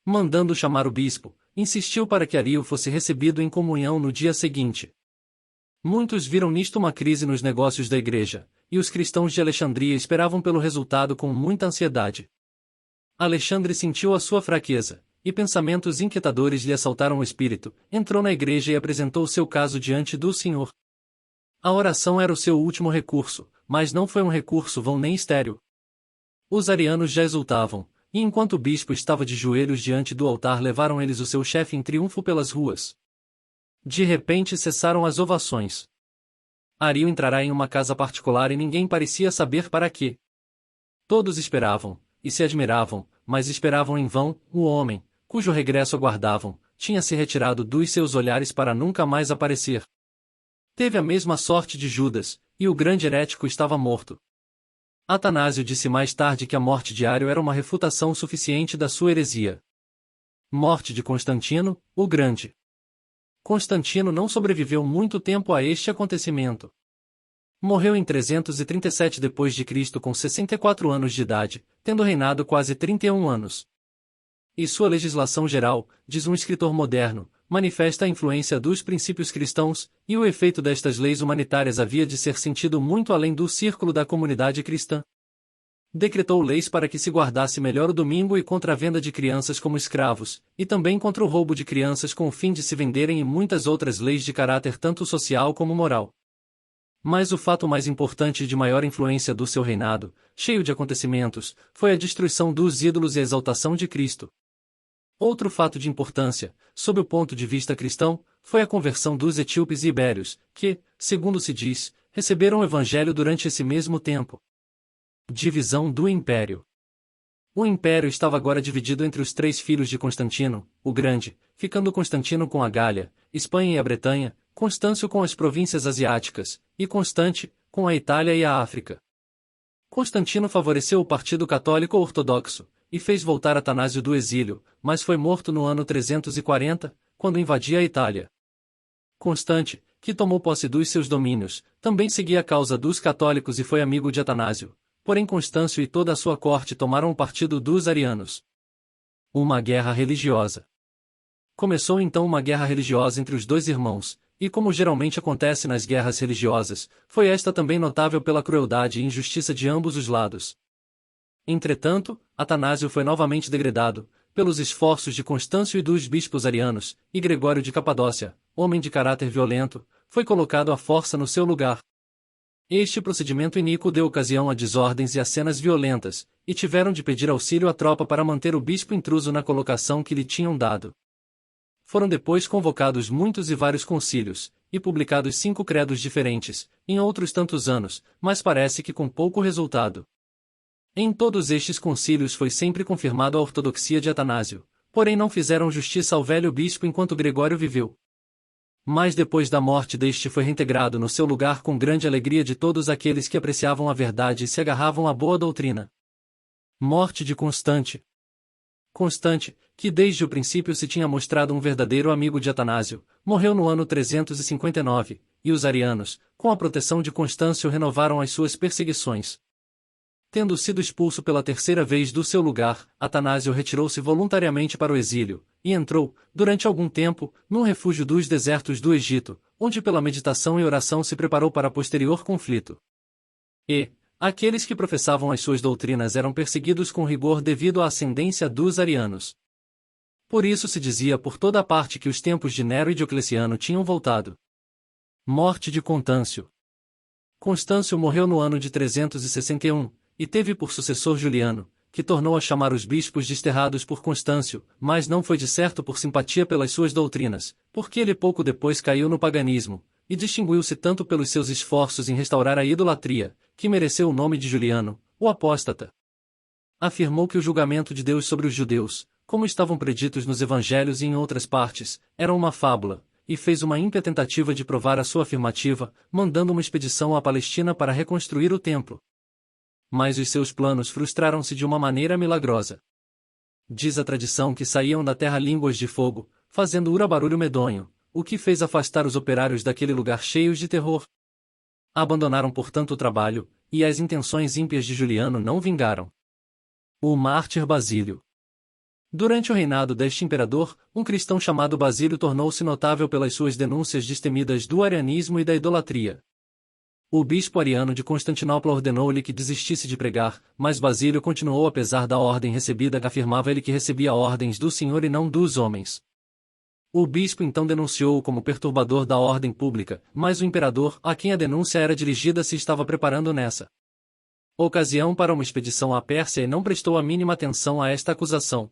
mandando chamar o bispo, insistiu para que Ario fosse recebido em comunhão no dia seguinte. Muitos viram nisto uma crise nos negócios da igreja, e os cristãos de Alexandria esperavam pelo resultado com muita ansiedade. Alexandre sentiu a sua fraqueza, e pensamentos inquietadores lhe assaltaram o espírito, entrou na igreja e apresentou seu caso diante do Senhor. A oração era o seu último recurso, mas não foi um recurso vão nem estéril. Os arianos já exultavam, e enquanto o bispo estava de joelhos diante do altar levaram eles o seu chefe em triunfo pelas ruas. De repente cessaram as ovações. Ario entrará em uma casa particular e ninguém parecia saber para quê. Todos esperavam, e se admiravam, mas esperavam em vão. O homem, cujo regresso aguardavam, tinha se retirado dos seus olhares para nunca mais aparecer. Teve a mesma sorte de Judas, e o grande herético estava morto. Atanásio disse mais tarde que a morte de Ario era uma refutação suficiente da sua heresia. Morte de Constantino, o Grande. Constantino não sobreviveu muito tempo a este acontecimento. Morreu em 337 d.C. com 64 anos de idade, tendo reinado quase 31 anos. E sua legislação geral, diz um escritor moderno, manifesta a influência dos princípios cristãos, e o efeito destas leis humanitárias havia de ser sentido muito além do círculo da comunidade cristã. Decretou leis para que se guardasse melhor o domingo e contra a venda de crianças como escravos, e também contra o roubo de crianças com o fim de se venderem e muitas outras leis de caráter tanto social como moral. Mas o fato mais importante e de maior influência do seu reinado, cheio de acontecimentos, foi a destruição dos ídolos e a exaltação de Cristo. Outro fato de importância, sob o ponto de vista cristão, foi a conversão dos etíopes e ibérios, que, segundo se diz, receberam o evangelho durante esse mesmo tempo. Divisão do Império. O Império estava agora dividido entre os 3 filhos de Constantino, o Grande, ficando Constantino com a Gália, Espanha e a Bretanha, Constâncio com as províncias asiáticas, e Constante, com a Itália e a África. Constantino favoreceu o partido católico ortodoxo, e fez voltar Atanásio do exílio, mas foi morto no ano 340, quando invadia a Itália. Constante, que tomou posse dos seus domínios, também seguia a causa dos católicos e foi amigo de Atanásio, porém Constâncio e toda a sua corte tomaram o partido dos arianos. Uma guerra religiosa. Começou então uma guerra religiosa entre os 2 irmãos, e como geralmente acontece nas guerras religiosas, foi esta também notável pela crueldade e injustiça de ambos os lados. Entretanto, Atanásio foi novamente degradado, pelos esforços de Constâncio e dos bispos arianos, e Gregório de Capadócia, homem de caráter violento, foi colocado à força no seu lugar. Este procedimento iníquo deu ocasião a desordens e a cenas violentas, e tiveram de pedir auxílio à tropa para manter o bispo intruso na colocação que lhe tinham dado. Foram depois convocados muitos e vários concílios, e publicados 5 credos diferentes, em outros tantos anos, mas parece que com pouco resultado. Em todos estes concílios foi sempre confirmado a ortodoxia de Atanásio, porém não fizeram justiça ao velho bispo enquanto Gregório viveu. Mas depois da morte deste foi reintegrado no seu lugar com grande alegria de todos aqueles que apreciavam a verdade e se agarravam à boa doutrina. Morte de Constante. Constante, que desde o princípio se tinha mostrado um verdadeiro amigo de Atanásio, morreu no ano 359, e os arianos, com a proteção de Constâncio, renovaram as suas perseguições. Tendo sido expulso pela terceira vez do seu lugar, Atanásio retirou-se voluntariamente para o exílio, e entrou, durante algum tempo, num refúgio dos desertos do Egito, onde pela meditação e oração se preparou para posterior conflito. Aqueles que professavam as suas doutrinas eram perseguidos com rigor devido à ascendência dos arianos. Por isso se dizia por toda a parte que os tempos de Nero e Diocleciano tinham voltado. Morte de Constâncio. Constâncio morreu no ano de 361, e teve por sucessor Juliano, que tornou a chamar os bispos desterrados por Constâncio, mas não foi de certo por simpatia pelas suas doutrinas, porque ele pouco depois caiu no paganismo, e distinguiu-se tanto pelos seus esforços em restaurar a idolatria, que mereceu o nome de Juliano, o apóstata. Afirmou que o julgamento de Deus sobre os judeus, como estavam preditos nos evangelhos e em outras partes, era uma fábula, e fez uma ímpia tentativa de provar a sua afirmativa, mandando uma expedição à Palestina para reconstruir o templo. Mas os seus planos frustraram-se de uma maneira milagrosa. Diz a tradição que saíam da terra línguas de fogo, fazendo ura-barulho medonho, o que fez afastar os operários daquele lugar cheios de terror. Abandonaram portanto o trabalho, e as intenções ímpias de Juliano não vingaram. O mártir Basílio. Durante o reinado deste imperador, um cristão chamado Basílio tornou-se notável pelas suas denúncias destemidas do arianismo e da idolatria. O bispo ariano de Constantinopla ordenou-lhe que desistisse de pregar, mas Basílio continuou apesar da ordem recebida. Afirmava ele que recebia ordens do Senhor e não dos homens. O bispo então denunciou-o como perturbador da ordem pública, mas o imperador, a quem a denúncia era dirigida, se estava preparando nessa ocasião para uma expedição à Pérsia e não prestou a mínima atenção a esta acusação.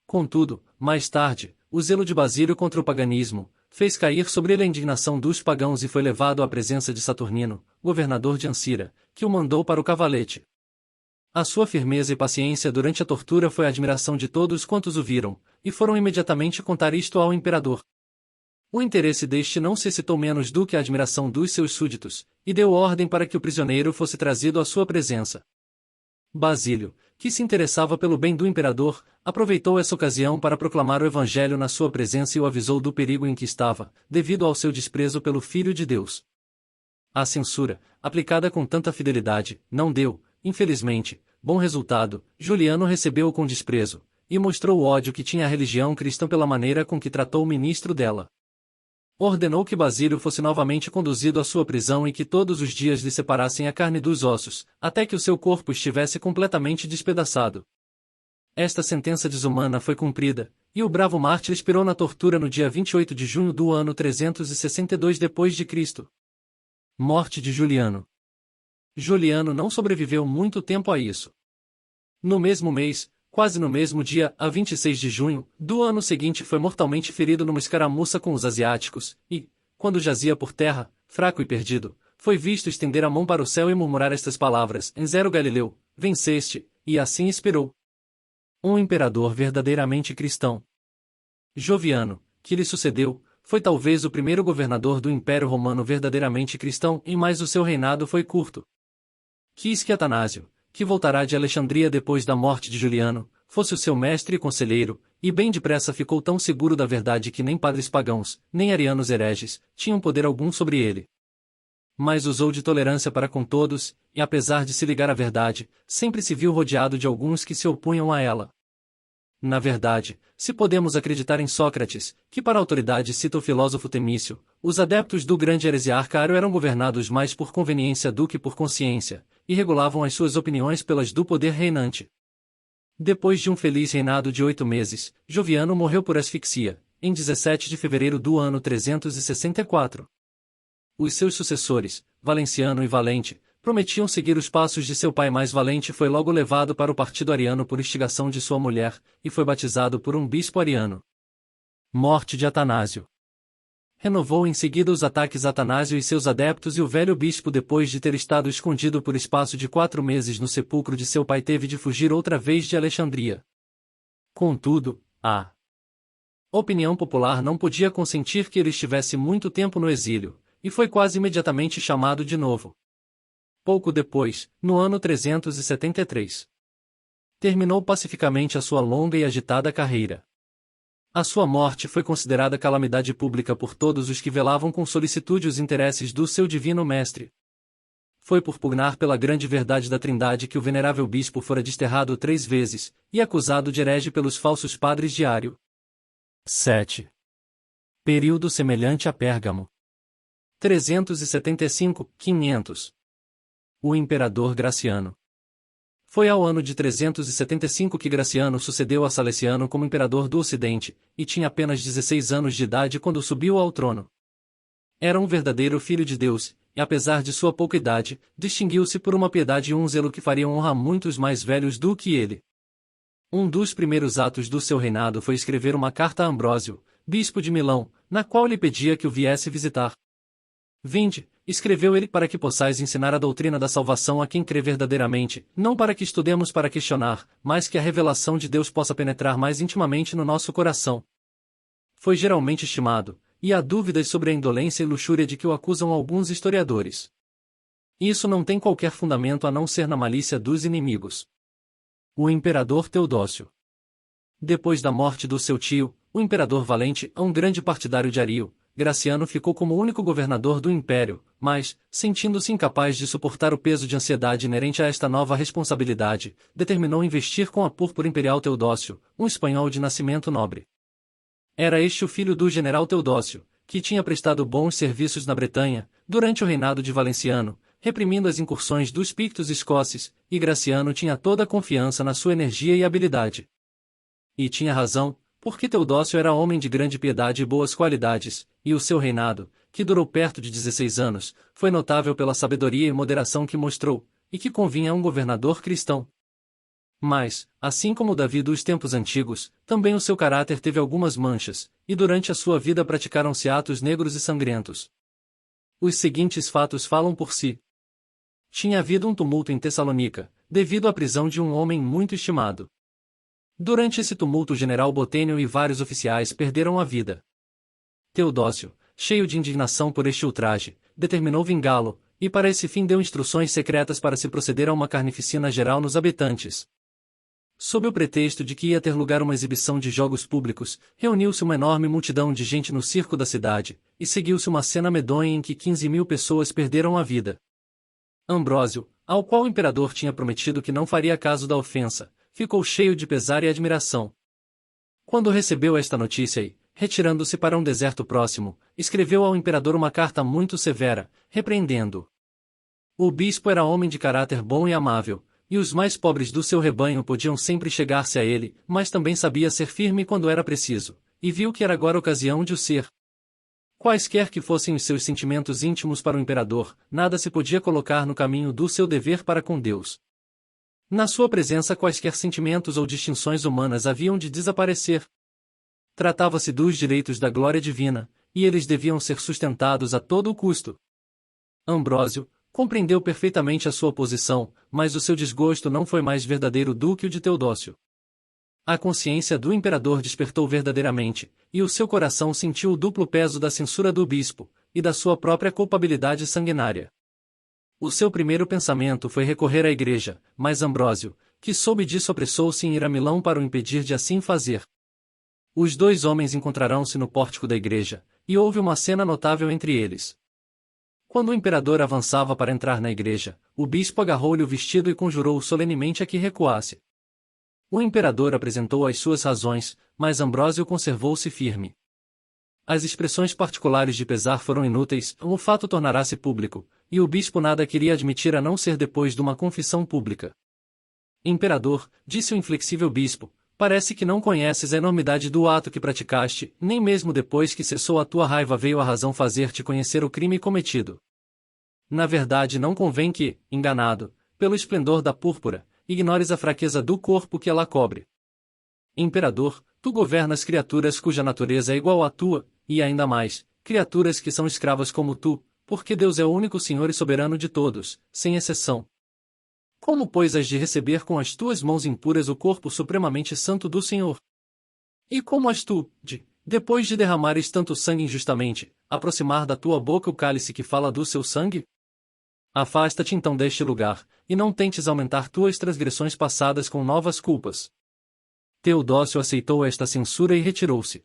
Contudo, mais tarde, o zelo de Basílio contra o paganismo fez cair sobre ele a indignação dos pagãos e foi levado à presença de Saturnino, governador de Ancira, que o mandou para o cavalete. A sua firmeza e paciência durante a tortura foi a admiração de todos quantos o viram, e foram imediatamente contar isto ao imperador. O interesse deste não se excitou menos do que a admiração dos seus súditos, e deu ordem para que o prisioneiro fosse trazido à sua presença. Basílio, que se interessava pelo bem do imperador, aproveitou essa ocasião para proclamar o evangelho na sua presença e o avisou do perigo em que estava, devido ao seu desprezo pelo Filho de Deus. A censura, aplicada com tanta fidelidade, não deu, infelizmente, bom resultado. Juliano recebeu-o com desprezo, e mostrou o ódio que tinha a religião cristã pela maneira com que tratou o ministro dela. Ordenou que Basílio fosse novamente conduzido à sua prisão e que todos os dias lhe separassem a carne dos ossos, até que o seu corpo estivesse completamente despedaçado. Esta sentença desumana foi cumprida, e o bravo mártir expirou na tortura no dia 28 de junho do ano 362 d.C. Morte de Juliano. Juliano não sobreviveu muito tempo a isso. No mesmo mês, quase no mesmo dia, a 26 de junho, do ano seguinte foi mortalmente ferido numa escaramuça com os asiáticos, e, quando jazia por terra, fraco e perdido, foi visto estender a mão para o céu e murmurar estas palavras: Enzero Galileu, venceste, e assim expirou. Um imperador verdadeiramente cristão. Joviano, que lhe sucedeu, foi talvez o primeiro governador do Império Romano verdadeiramente cristão, e mais o seu reinado foi curto. Quis que Atanásio, que voltará de Alexandria depois da morte de Juliano, fosse o seu mestre e conselheiro, e bem depressa ficou tão seguro da verdade que nem padres pagãos, nem arianos hereges, tinham poder algum sobre ele. Mas usou de tolerância para com todos, e apesar de se ligar à verdade, sempre se viu rodeado de alguns que se opunham a ela. Na verdade, se podemos acreditar em Sócrates, que para a autoridade cita o filósofo Temício, os adeptos do grande heresiarca Ário eram governados mais por conveniência do que por consciência, e regulavam as suas opiniões pelas do poder reinante. Depois de um feliz reinado de 8 meses, Joviano morreu por asfixia, em 17 de fevereiro do ano 364. Os seus sucessores, Valenciano e Valente, prometiam seguir os passos de seu pai, mais Valente foi logo levado para o partido ariano por instigação de sua mulher, e foi batizado por um bispo ariano. Morte de Atanásio. Renovou em seguida os ataques a Atanásio e seus adeptos, e o velho bispo, depois de ter estado escondido por espaço de 4 meses no sepulcro de seu pai, teve de fugir outra vez de Alexandria. Contudo, a opinião popular não podia consentir que ele estivesse muito tempo no exílio, e foi quase imediatamente chamado de novo. Pouco depois, no ano 373. terminou pacificamente a sua longa e agitada carreira. A sua morte foi considerada calamidade pública por todos os que velavam com solicitude os interesses do seu divino mestre. Foi por pugnar pela grande verdade da Trindade que o venerável bispo fora desterrado 3 vezes, e acusado de herege pelos falsos padres de Ário. 7. Período semelhante a Pérgamo. 375-500. O imperador Graciano. Foi ao ano de 375 que Graciano sucedeu a Salesiano como imperador do Ocidente, e tinha apenas 16 anos de idade quando subiu ao trono. Era um verdadeiro filho de Deus, e apesar de sua pouca idade, distinguiu-se por uma piedade e um zelo que fariam honra a muitos mais velhos do que ele. Um dos primeiros atos do seu reinado foi escrever uma carta a Ambrósio, bispo de Milão, na qual lhe pedia que o viesse visitar. Vinde, escreveu ele, para que possais ensinar a doutrina da salvação a quem crê verdadeiramente, não para que estudemos para questionar, mas que a revelação de Deus possa penetrar mais intimamente no nosso coração. Foi geralmente estimado, e há dúvidas sobre a indolência e luxúria de que o acusam alguns historiadores. Isso não tem qualquer fundamento a não ser na malícia dos inimigos. O imperador Teodósio. Depois da morte do seu tio, o imperador Valente, um grande partidário de Ario, Graciano ficou como único governador do império, mas, sentindo-se incapaz de suportar o peso de ansiedade inerente a esta nova responsabilidade, determinou investir com a púrpura imperial Teodósio, um espanhol de nascimento nobre. Era este o filho do general Teodósio, que tinha prestado bons serviços na Bretanha, durante o reinado de Valenciano, reprimindo as incursões dos pictos escoceses, e Graciano tinha toda a confiança na sua energia e habilidade. E tinha razão, porque Teodósio era homem de grande piedade e boas qualidades, e o seu reinado, que durou perto de 16 anos, foi notável pela sabedoria e moderação que mostrou, e que convinha a um governador cristão. Mas, assim como Davi dos tempos antigos, também o seu caráter teve algumas manchas, e durante a sua vida praticaram-se atos negros e sangrentos. Os seguintes fatos falam por si. Tinha havido um tumulto em Tessalônica, devido à prisão de um homem muito estimado. Durante esse tumulto o general Botênio e vários oficiais perderam a vida. Teodósio, cheio de indignação por este ultraje, determinou vingá-lo, e para esse fim deu instruções secretas para se proceder a uma carnificina geral nos habitantes. Sob o pretexto de que ia ter lugar uma exibição de jogos públicos, reuniu-se uma enorme multidão de gente no circo da cidade, e seguiu-se uma cena medonha em que 15.000 pessoas perderam a vida. Ambrósio, ao qual o imperador tinha prometido que não faria caso da ofensa, ficou cheio de pesar e admiração. Quando recebeu esta notícia e, retirando-se para um deserto próximo, escreveu ao imperador uma carta muito severa, repreendendo-o. O bispo era homem de caráter bom e amável, e os mais pobres do seu rebanho podiam sempre chegar-se a ele, mas também sabia ser firme quando era preciso, e viu que era agora ocasião de o ser. Quaisquer que fossem os seus sentimentos íntimos para o imperador, nada se podia colocar no caminho do seu dever para com Deus. Na sua presença quaisquer sentimentos ou distinções humanas haviam de desaparecer. Tratava-se dos direitos da glória divina, e eles deviam ser sustentados a todo o custo. Ambrósio compreendeu perfeitamente a sua posição, mas o seu desgosto não foi mais verdadeiro do que o de Teodósio. A consciência do imperador despertou verdadeiramente, e o seu coração sentiu o duplo peso da censura do bispo, e da sua própria culpabilidade sanguinária. O seu primeiro pensamento foi recorrer à igreja, mas Ambrósio, que soube disso, apressou-se em ir a Milão para o impedir de assim fazer. Os dois homens encontrarão-se no pórtico da igreja, e houve uma cena notável entre eles. Quando o imperador avançava para entrar na igreja, o bispo agarrou-lhe o vestido e conjurou-o solenemente a que recuasse. O imperador apresentou as suas razões, mas Ambrósio conservou-se firme. As expressões particulares de pesar foram inúteis, o fato tornará-se público, e o bispo nada queria admitir a não ser depois de uma confissão pública. Imperador, disse o inflexível bispo, parece que não conheces a enormidade do ato que praticaste, nem mesmo depois que cessou a tua raiva veio a razão fazer-te conhecer o crime cometido. Na verdade não convém que, enganado, pelo esplendor da púrpura, ignores a fraqueza do corpo que ela cobre. Imperador, tu governas criaturas cuja natureza é igual à tua, e ainda mais, criaturas que são escravas como tu, porque Deus é o único Senhor e soberano de todos, sem exceção. Como, pois, has de receber com as tuas mãos impuras o corpo supremamente santo do Senhor? E como has tu, depois de derramares tanto sangue injustamente, aproximar da tua boca o cálice que fala do seu sangue? Afasta-te então deste lugar, e não tentes aumentar tuas transgressões passadas com novas culpas. Teodósio aceitou esta censura e retirou-se.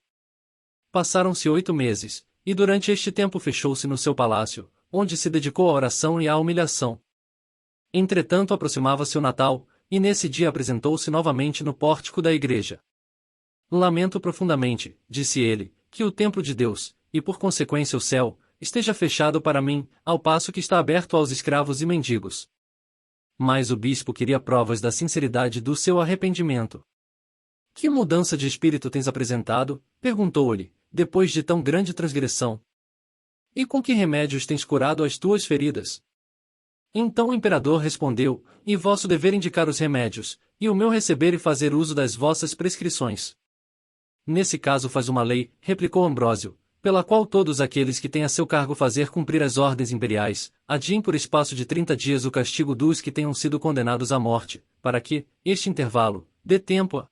Passaram-se 8 meses, e durante este tempo fechou-se no seu palácio, onde se dedicou à oração e à humilhação. Entretanto aproximava-se o Natal, e nesse dia apresentou-se novamente no pórtico da igreja. Lamento profundamente, disse ele, que o templo de Deus, e por consequência o céu, esteja fechado para mim, ao passo que está aberto aos escravos e mendigos. Mas o bispo queria provas da sinceridade do seu arrependimento. Que mudança de espírito tens apresentado? Perguntou-lhe, depois de tão grande transgressão. E com que remédios tens curado as tuas feridas? Então o imperador respondeu, e vosso dever indicar os remédios, e o meu receber e fazer uso das vossas prescrições. Nesse caso faz uma lei, replicou Ambrósio, pela qual todos aqueles que têm a seu cargo fazer cumprir as ordens imperiais, adiem por espaço de 30 dias o castigo dos que tenham sido condenados à morte, para que, este intervalo, dê tempo a